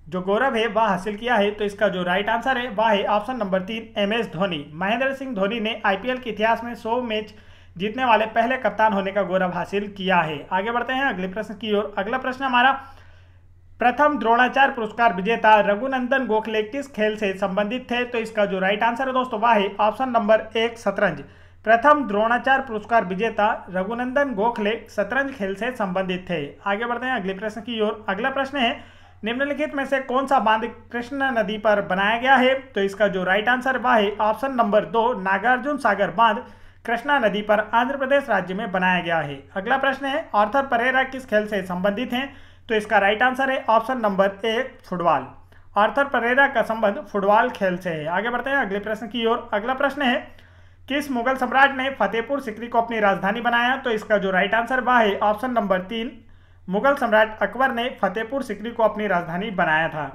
जो गौरव है वह हासिल किया है? तो इसका जो राइट आंसर है वह है option number 3 MS Dhoni. Mahendra Singh Dhoni ने आईपीएल के इतिहास में 100 मैच जीतने वाले पहले कप्तान होने का गौरव हासिल किया है। आगे बढ़ते हैं अगले प्रश्न की ओर। अगला प्रश्न हमारा, प्रथम द्रोणाचार्य पुरस्कार विजेता रघुनंदन गोखले किस खेल से संबंधित थे? तो इसका जो राइट आंसर है दोस्तों वह है ऑप्शन नंबर 1 शतरंज। प्रथम द्रोणाचार्य पुरस्कार विजेता रघुनंदन गोखले शतरंज खेल से संबंधित थे। आगे बढ़ते हैं अगले प्रश्न की ओर। अगला प्रश्न है, निम्नलिखित में से कौन सा बांध कृष्णा नदी पर बनाया गया है? तो इसका जो राइट आंसर वह है ऑप्शन नंबर 2 नागार्जुन सागर बांध कृष्णा नदी पर आंध्र प्रदेश राज्य में बनाया गया है। अगला प्रश्न है, आर्थर परेरा किस खेल से संबंधित हैं? तो इसका राइट आंसर है option number 1 football. Arthur Pereira का संबंध फुटबॉल खेल से है। आगे बढ़ते हैं अगले प्रश्न की ओर। अगला प्रश्न है, किस मुगल सम्राट ने फतेहपुर सिकरी को अपनी राजधानी बनाया? तो इसका जो राइट आंसर वह है ऑप्शन नंबर 3 मुगल सम्राट अकबर ने फतेहपुर सिकरी को अपनी राजधानी बनाया था।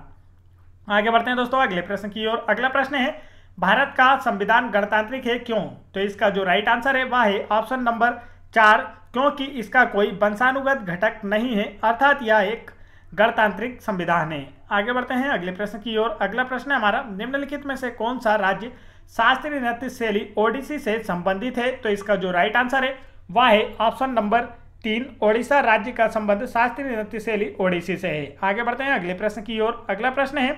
आगे बढ़ते हैं दोस्तों अगले प्रश्न की ओर। अगला प्रश्न है, भारत का संविधान गणतांत्रिक है क्यों? तो इसका जो राइट आंसर है वह है ऑप्शन नंबर 4 क्योंकि इसका कोई वंशानुगत घटक नहीं है, अर्थात यह एक गणतांत्रिक संविधान है। आगे बढ़ते हैं अगले प्रश्न की ओर। अगला प्रश्न है हमारा, निम्नलिखित में से कौन सा राज्य शास्त्रीय नृत्य शैली ओडिसी से संबंधित है? तो इसका जो राइट आंसर है वह है ऑप्शन नंबर 3 ओडिशा राज्य का संबंध शास्त्रीय नृत्य शैली ओडिसी से है। आगे बढ़ते हैं अगले प्रश्न की ओर। अगला प्रश्न है,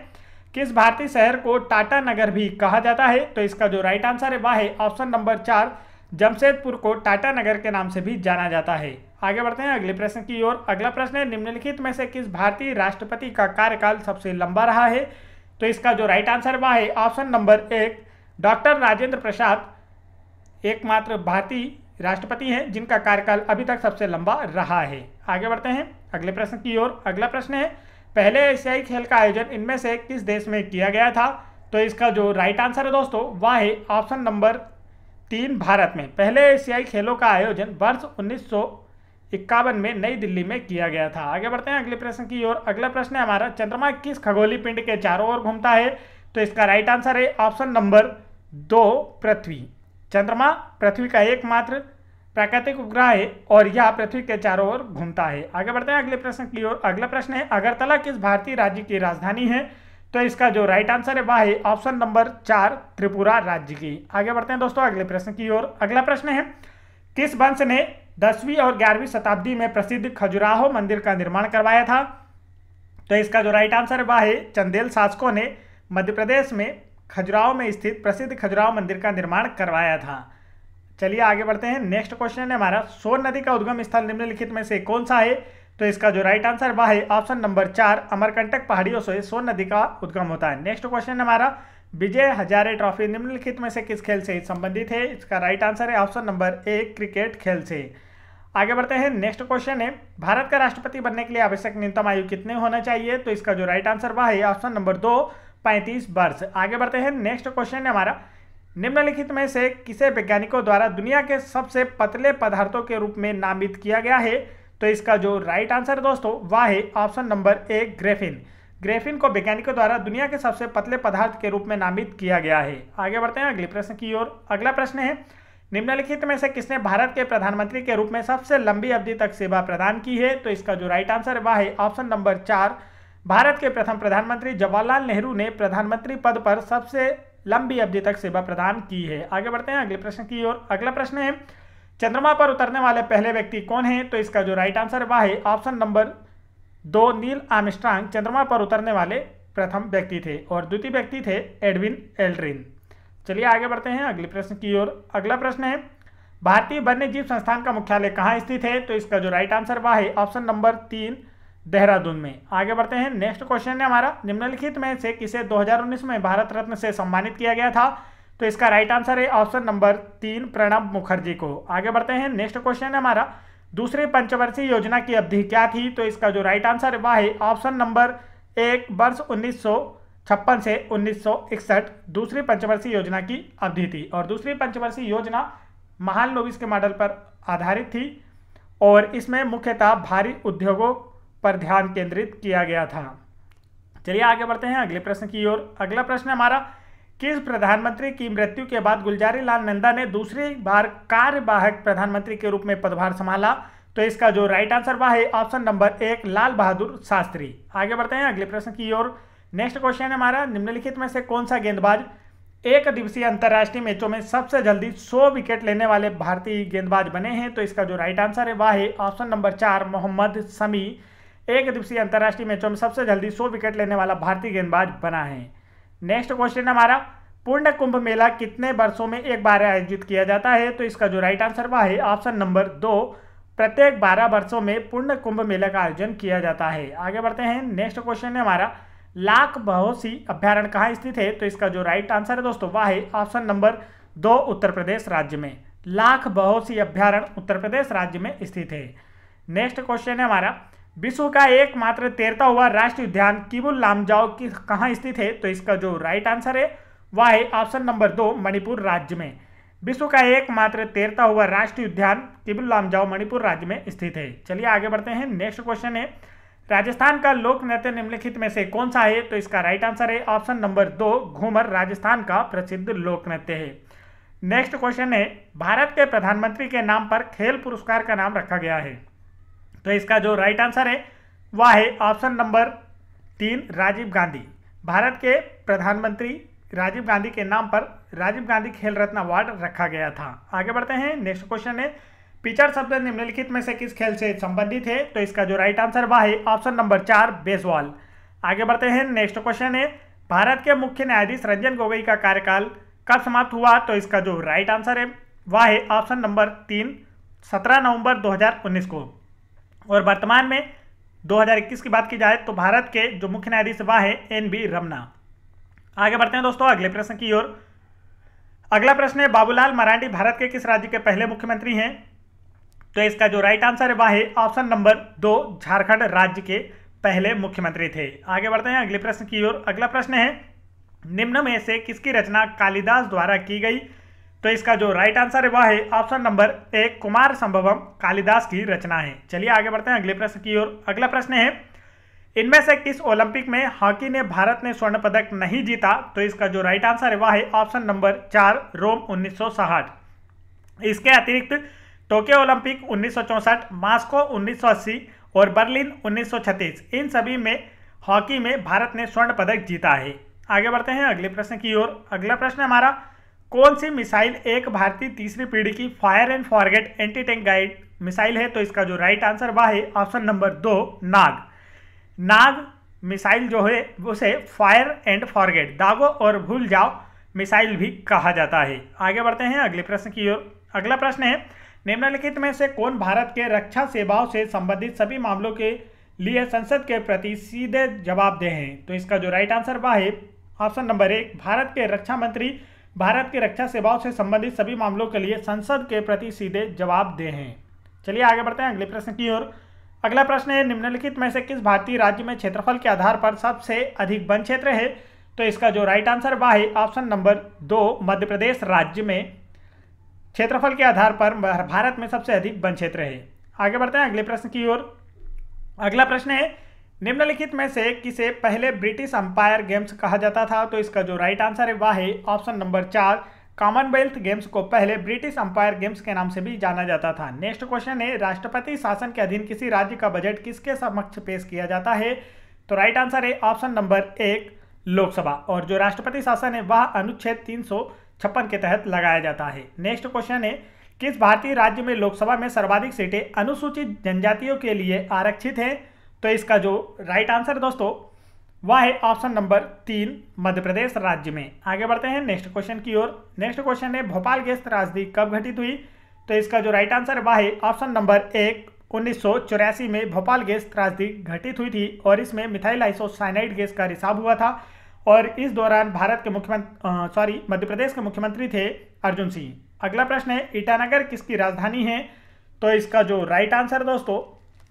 किस भारतीय शहर को टाटा नगर भी कहा जाता है? तो इसका जो राइट आंसर है वह है ऑप्शन नंबर 4 जमशेदपुर को टाटा नगर के नाम से भी जाना जाता है। आगे बढ़ते हैं अगले प्रश्न की ओर। अगला प्रश्न है, निम्नलिखित में से किस भारतीय राष्ट्रपति का कार्यकाल सबसे लंबा रहा है? तो इसका जो राइट आंसर वह है option number 1 doctor Rajendra Prasad एकमात्र भारतीय राष्ट्रपति हैं जिनका कार्यकाल अभी तक सबसे लंबा रहा है। आगे बढ़ते हैं अगले प्रश्न की ओर। अगला प्रश्न है, पहले एशियाई खेल का आयोजन इनमें से किस देश में किया गया था? तो इसका जो राइट आंसर है दोस्तों वह है ऑप्शन नंबर 3 भारत में। पहले एशियाई खेलों का आयोजन वर्ष 1951 में नई दिल्ली में किया गया था। आगे बढ़ते हैं अगले प्रश्न की ओर। अगला प्रश्न है हमारा, चंद्रमा किस खगोलीय पिंड के चारों ओर घूमता है? तो इसका राइट आंसर है ऑप्शन नंबर 2 पृथ्वी। चंद्रमा पृथ्वी का एकमात्र प्राकृतिक उपग्रह है और यह पृथ्वी के चारों ओर घूमता है। आगे बढ़ते हैं अगले प्रश्न की ओर। अगला प्रश्न है, अगरतला किस भारतीय राज्य की राजधानी है? तो इसका जो राइट आंसर है वह है ऑप्शन नंबर 4 त्रिपुरा राज्य की। आगे बढ़ते हैं दोस्तों अगले प्रश्न की ओर। अगला प्रश्न है, किस वंश ने 10वीं और 11वीं शताब्दी में प्रसिद्ध खजुराहो मंदिर का निर्माण करवाया था? तो इसका जो राइट आंसर है वह है चंदेल शासकों ने मध्य प्रदेश में खजुराहो में स्थित प्रसिद्ध खजुराहो मंदिर का निर्माण करवाया था। चलिए आगे बढ़ते हैं। नेक्स्ट क्वेश्चन है हमारा, सोन नदी का उद्गम स्थल निम्नलिखित में से कौन सा है? तो इसका जो राइट आंसर वह है ऑप्शन नंबर 4 अमरकंटक पहाड़ियों से सोन नदी का उद्गम होता है। नेक्स्ट क्वेश्चन हमारा, विजय हजारे ट्रॉफी निम्नलिखित में से किस खेल से संबंधित है? इसका राइट आंसर है ऑप्शन नंबर 1 क्रिकेट खेल से। आगे बढ़ते हैं। नेक्स्ट क्वेश्चन है, भारत का राष्ट्रपति बनने के लिए आवश्यक न्यूनतम आयु कितने होना चाहिए? तो इसका जो राइट आंसर वह है ऑप्शन नंबर 2 35 वर्ष। आगे बढ़ते हैं। नेक्स्ट क्वेश्चन है हमारा, निम्नलिखित में से किसे वैज्ञानिकों द्वारा दुनिया के सबसे पतले पदार्थों के रूप में नामित किया गया है? तो इसका जो राइट आंसर दोस्तों वह है option number A Graafian. Graafian को वैज्ञानिकों द्वारा दुनिया के सबसे पतले पदार्थ के रूप में नामित किया गया है। आगे बढ़ते हैं अगले प्रश्न की ओर। अगला प्रश्न है, निम्नलिखित में से किसने भारत के प्रधानमंत्री के रूप में सबसे लंबी अवधि तक सेवा प्रदान की है? तो इसका जो राइट आंसर वह है ऑप्शन नंबर 4, भारत के प्रथम प्रधानमंत्री जवाहरलाल नेहरू ने प्रधानमंत्री पद पर सबसे लंबी अवधि तक सेवा प्रदान की है। आगे बढ़ते हैं अगले प्रश्न की ओर। अगला प्रश्न है, चंद्रमा पर उतरने वाले पहले व्यक्ति कौन है? तो इसका जो राइट आंसर वह है ऑप्शन नंबर 2, नील आर्मस्ट्रांग चंद्रमा पर उतरने वाले प्रथम व्यक्ति थे और द्वितीय व्यक्ति थे एडविन एल्ड्रिन। चलिए आगे बढ़ते हैं अगले प्रश्न की ओर। अगला प्रश्न है, भारतीय वन्यजीव संस्थान का मुख्यालय कहाँ स्थित है? तो इसका जो राइट आंसर वह है ऑप्शन नंबर 3, देहरादून में। आगे बढ़ते हैं, नेक्स्ट क्वेश्चन है हमारा, निम्नलिखित में से किसे 2019 में भारत रत्न से सम्मानित किया गया था? तो इसका राइट आंसर है ऑप्शन नंबर 3, प्रणब मुखर्जी को। आगे बढ़ते हैं, नेक्स्ट क्वेश्चन है हमारा, दूसरी पंचवर्षीय योजना की अवधि क्या थी? तो इसका जो राइट आंसर है वह है ऑप्शन नंबर 1, वर्ष 1956 से 1961 दूसरी पंचवर्षीय योजना की अवधि थी और दूसरी पंचवर्षीय योजना महालनोबिस के मॉडल पर आधारित थी और इसमें मुख्यतः भारी उद्योगों पर ध्यान केंद्रित किया गया था। चलिए आगे बढ़ते हैं अगले प्रश्न की ओर। अगला प्रश्न हमारा, किस प्रधानमंत्री की मृत्यु के बाद गुलजारी लाल नंदा ने दूसरी बार कार्यवाहक प्रधानमंत्री के रूप में पदभार संभाला? तो इसका जो राइट आंसर वह है ऑप्शन नंबर 1, लाल बहादुर शास्त्री। आगे बढ़ते हैं अगले प्रश्न की ओर। नेक्स्ट क्वेश्चन है हमारा, निम्नलिखित में से कौन सा गेंदबाज एक दिवसीय अंतर्राष्ट्रीय मैचों में सबसे जल्दी 100 विकेट लेने वाले भारतीय गेंदबाज बने हैं? तो इसका जो राइट आंसर है वह है ऑप्शन नंबर 4, मोहम्मद शमी एक दिवसीय अंतर्राष्ट्रीय मैचों में सबसे जल्दी 100 विकेट लेने वाला भारतीय गेंदबाज बना है। नेक्स्ट क्वेश्चन हमारा, पूर्ण कुंभ मेला कितने वर्षों में एक बार आयोजित किया जाता है? तो इसका जो राइट आंसर वह है ऑप्शन नंबर 2, प्रत्येक 12 वर्षों में पूर्ण कुंभ मेला का आयोजन किया जाता है। आगे बढ़ते हैं, नेक्स्ट क्वेश्चन है हमारा, लाख बहोसी अभ्यारण्य कहाँ स्थित है? तो इसका जो राइट आंसर है दोस्तों वह है ऑप्शन नंबर 2, उत्तर प्रदेश राज्य में। लाख बहोसी अभ्यारण्य उत्तर प्रदेश राज्य में स्थित है। नेक्स्ट क्वेश्चन है हमारा, विश्व का एकमात्र तैरता हुआ राष्ट्रीय उद्यान किबुल लामजाओ की कहाँ स्थित है? तो इसका जो राइट आंसर है वह है ऑप्शन नंबर 2, मणिपुर राज्य में। विश्व का एकमात्र तैरता हुआ राष्ट्रीय उद्यान किबुल लामजाओ मणिपुर राज्य में स्थित है। चलिए आगे बढ़ते हैं, नेक्स्ट क्वेश्चन है, राजस्थान का लोक नृत्य निम्नलिखित में से कौन सा है? तो इसका राइट आंसर है ऑप्शन नंबर 2, घूमर राजस्थान का प्रसिद्ध लोक नृत्य है। नेक्स्ट क्वेश्चन है, भारत के प्रधानमंत्री के नाम पर खेल पुरस्कार का नाम रखा गया है? तो इसका जो राइट आंसर है वह है ऑप्शन नंबर 3, राजीव गांधी। भारत के प्रधानमंत्री राजीव गांधी के नाम पर राजीव गांधी खेल रत्न अवार्ड रखा गया था। आगे बढ़ते हैं, नेक्स्ट क्वेश्चन है, पिचर शब्द निम्नलिखित में से किस खेल से संबंधित है? तो इसका जो राइट आंसर वह है ऑप्शन नंबर 4, बेसबॉल। आगे बढ़ते हैं, नेक्स्ट क्वेश्चन है, भारत के मुख्य न्यायाधीश रंजन गोगोई का कार्यकाल कब समाप्त हुआ? तो इसका जो राइट आंसर है वह है ऑप्शन नंबर 3, 17 नवंबर 2019 को। और वर्तमान में 2021 की बात की जाए तो भारत के जो मुख्य न्यायाधीश वह है NV रमना। आगे बढ़ते हैं दोस्तों अगले प्रश्न की ओर। अगला प्रश्न है, बाबूलाल मरांडी भारत के किस राज्य के पहले मुख्यमंत्री हैं? तो इसका जो राइट आंसर है वह है ऑप्शन नंबर 2, झारखंड राज्य के पहले मुख्यमंत्री थे। आगे बढ़ते हैं अगले प्रश्न की ओर। अगला प्रश्न है, निम्न में से किसकी रचना कालिदास द्वारा की गई? तो इसका जो राइट आंसर है वह है ऑप्शन नंबर 1, कुमार संभवम कालिदास की रचना है। चलिए आगे बढ़ते हैं अगले प्रश्न की ओर। अगला प्रश्न है, इनमें से किस ओलंपिक में हॉकी ने भारत ने स्वर्ण पदक नहीं जीता? तो इसका जो राइट आंसर है वह है ऑप्शन नंबर 4, रोम 1960। इसके अतिरिक्त टोक्यो ओलंपिक 1964, मास्को 1980 और बर्लिन 1936 इन सभी में हॉकी में भारत ने स्वर्ण पदक जीता है। आगे बढ़ते हैं अगले प्रश्न की ओर। अगला प्रश्न हमारा, कौन सी मिसाइल एक भारतीय तीसरी पीढ़ी की fire and forget anti tank guide missile है? तो इसका जो राइट आंसर वह है ऑप्शन नंबर 2, नाग। नाग मिसाइल जो है उसे फायर एंड फॉरगेट, दागो और भूल जाओ मिसाइल भी कहा जाता है। आगे बढ़ते हैं अगले प्रश्न की ओर। अगला प्रश्न है, निम्नलिखित में से कौन भारत के रक्षा सेवाओं से संबंधित सभी मामलों के लिए संसद के प्रति सीधे जवाबदेह हैं? तो इसका जो राइट आंसर वह है ऑप्शन नंबर 1, भारत के रक्षा मंत्री भारत की रक्षा सेवाओं से संबंधित सभी मामलों के लिए संसद के प्रति सीधे जवाबदेह हैं। चलिए आगे बढ़ते हैं अगले प्रश्न की ओर। अगला प्रश्न है, निम्नलिखित में से किस भारतीय राज्य में क्षेत्रफल के आधार पर सबसे अधिक वन क्षेत्र है? तो इसका जो राइट आंसर वह है ऑप्शन नंबर 2, मध्य प्रदेश राज्य में क्षेत्रफल के आधार पर भारत में सबसे अधिक वन क्षेत्र है। आगे बढ़ते हैं अगले प्रश्न की ओर। अगला प्रश्न है, निम्नलिखित में से किसे पहले ब्रिटिश अंपायर गेम्स कहा जाता था? तो इसका जो राइट आंसर है वह है ऑप्शन नंबर 4, कॉमनवेल्थ गेम्स को पहले ब्रिटिश अंपायर गेम्स के नाम से भी जाना जाता था। नेक्स्ट क्वेश्चन है, राष्ट्रपति शासन के अधीन किसी राज्य का बजट किसके समक्ष पेश किया जाता है? तो राइट आंसर है ऑप्शन नंबर 1, लोकसभा। और जो राष्ट्रपति शासन है वह अनुच्छेद 356 के तहत लगाया जाता है। नेक्स्ट क्वेश्चन है, किस भारतीय राज्य में लोकसभा में सर्वाधिक सीटें अनुसूचित जनजातियों के लिए आरक्षित हैं? तो इसका जो राइट आंसर दोस्तों वह है ऑप्शन नंबर 3, मध्य प्रदेश राज्य में। आगे बढ़ते हैं नेक्स्ट क्वेश्चन की ओर। नेक्स्ट क्वेश्चन है, भोपाल गैस त्रासदी कब घटित हुई? तो इसका जो राइट आंसर वह है ऑप्शन नंबर 1, 1984 में भोपाल गैस त्रासदी घटित हुई थी और इसमें मिथाइल आइसोसाइनाइड गैस का रिसाव हुआ था और इस दौरान मध्य प्रदेश के मुख्यमंत्री थे अर्जुन सिंह। अगला प्रश्न है, ईटानगर किसकी राजधानी है? तो इसका जो राइट आंसर दोस्तों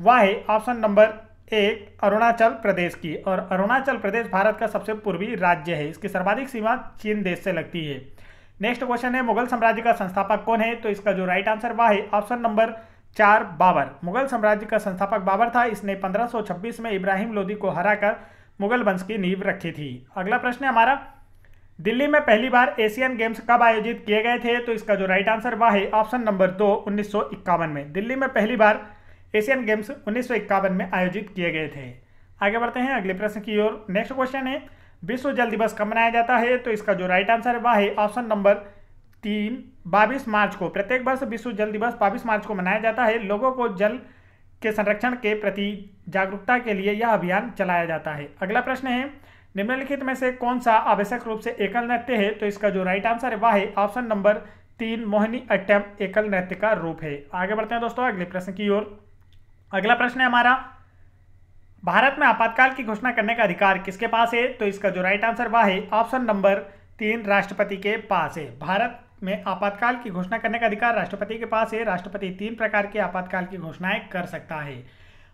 वह है ऑप्शन नंबर 1, अरुणाचल प्रदेश की। और अरुणाचल प्रदेश भारत का सबसे पूर्वी राज्य है। इसकी सर्वाधिक सीमा चीन देश से लगती है। नेक्स्ट क्वेश्चन है, मुगल साम्राज्य का संस्थापक कौन है? तो इसका जो राइट आंसर वह है ऑप्शन नंबर 4, बाबर। मुगल साम्राज्य का संस्थापक बाबर था। इसने 1526 में इब्राहिम लोदी को हराकर मुगल वंश की नींव रखी थी। अगला प्रश्न है हमारा, दिल्ली में पहली बार एशियन गेम्स कब आयोजित किए गए थे? तो इसका जो राइट आंसर वह है ऑप्शन नंबर 2, 1951 में। दिल्ली में पहली बार एशियन गेम्स 1951 में आयोजित किए गए थे। आगे बढ़ते हैं अगले प्रश्न की ओर। नेक्स्ट क्वेश्चन है, विश्व जल दिवस कब मनाया जाता है? तो इसका जो राइट आंसर है वह है ऑप्शन नंबर 3, 22 मार्च को। प्रत्येक वर्ष विश्व जल दिवस 22 मार्च को मनाया जाता है। लोगों को जल के संरक्षण के प्रति जागरूकता के लिए यह अभियान चलाया जाता है। अगला प्रश्न है, निम्नलिखित में से कौन सा आवश्यक रूप से एकल नृत्य है? तो इसका जो राइट आंसर है वह है ऑप्शन नंबर 3, मोहिनी अट्टम एकल नृत्य का रूप है। आगे बढ़ते हैं दोस्तों अगले प्रश्न की ओर। अगला प्रश्न है हमारा, भारत में आपातकाल की घोषणा करने का अधिकार किसके पास है? तो इसका जो राइट आंसर वह है ऑप्शन नंबर 3, राष्ट्रपति के पास है। भारत में आपातकाल की घोषणा करने का अधिकार राष्ट्रपति के पास है। राष्ट्रपति 3 प्रकार के आपातकाल की घोषणाएं कर सकता है।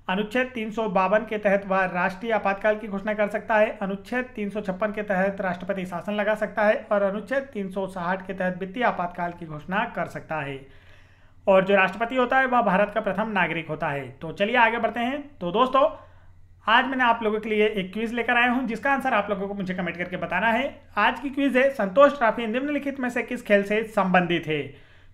अनुच्छेद 352 के तहत वह राष्ट्रीय आपातकाल की घोषणा कर सकता है। अनुच्छेद 356 के तहत राष्ट्रपति शासन लगा सकता है और अनुच्छेद 360 के तहत वित्तीय आपातकाल की घोषणा कर सकता है। और जो राष्ट्रपति होता है वह भारत का प्रथम नागरिक होता है। तो चलिए आगे बढ़ते हैं। तो दोस्तों आज मैंने आप लोगों के लिए एक क्विज लेकर आया हूं जिसका आंसर आप लोगों को मुझे कमेंट करके बताना है। आज की क्विज है, संतोष ट्रॉफी निम्नलिखित में से किस खेल से संबंधित है?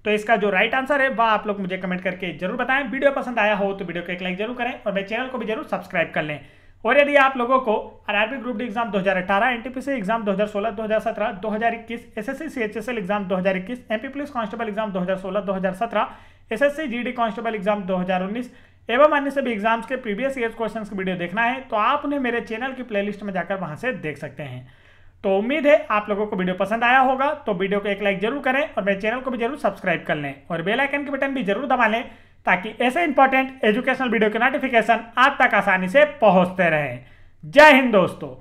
तो इसका जो राइट आंसर है वह आप लोग मुझे कमेंट करके जरूर बताएं। वीडियो पसंद आया हो तो वीडियो को एक लाइक जरूर करें और मेरे चैनल को भी जरूर सब्सक्राइब कर लें। और यदि आप लोगों को RRB group D exam 2018, NTPC exam 2016, 2017, 2021, SSC CHSL exam 2021, MP police constable exam 2016, 2017, SSC GD constable exam 2019 एवं अन्य सभी एग्जाम्स के प्रीवियस ईयर क्वेश्चंस की वीडियो देखना है तो आप उन्हें मेरे चैनल की प्लेलिस्ट में जाकर वहां से देख सकते हैं। तो उम्मीद है आप लोगों को वीडियो पसंद आया होगा। तो वीडियो को एक लाइक जरूर करें और मेरे चैनल को भी जरूर सब्सक्राइब कर लें और बेल आइकन के बटन भी जरूर दबा लें ताकि ऐसे इंपॉर्टेंट एजुकेशनल वीडियो के नोटिफिकेशन आप तक आसानी से पहुंचते रहें। जय हिंद दोस्तों।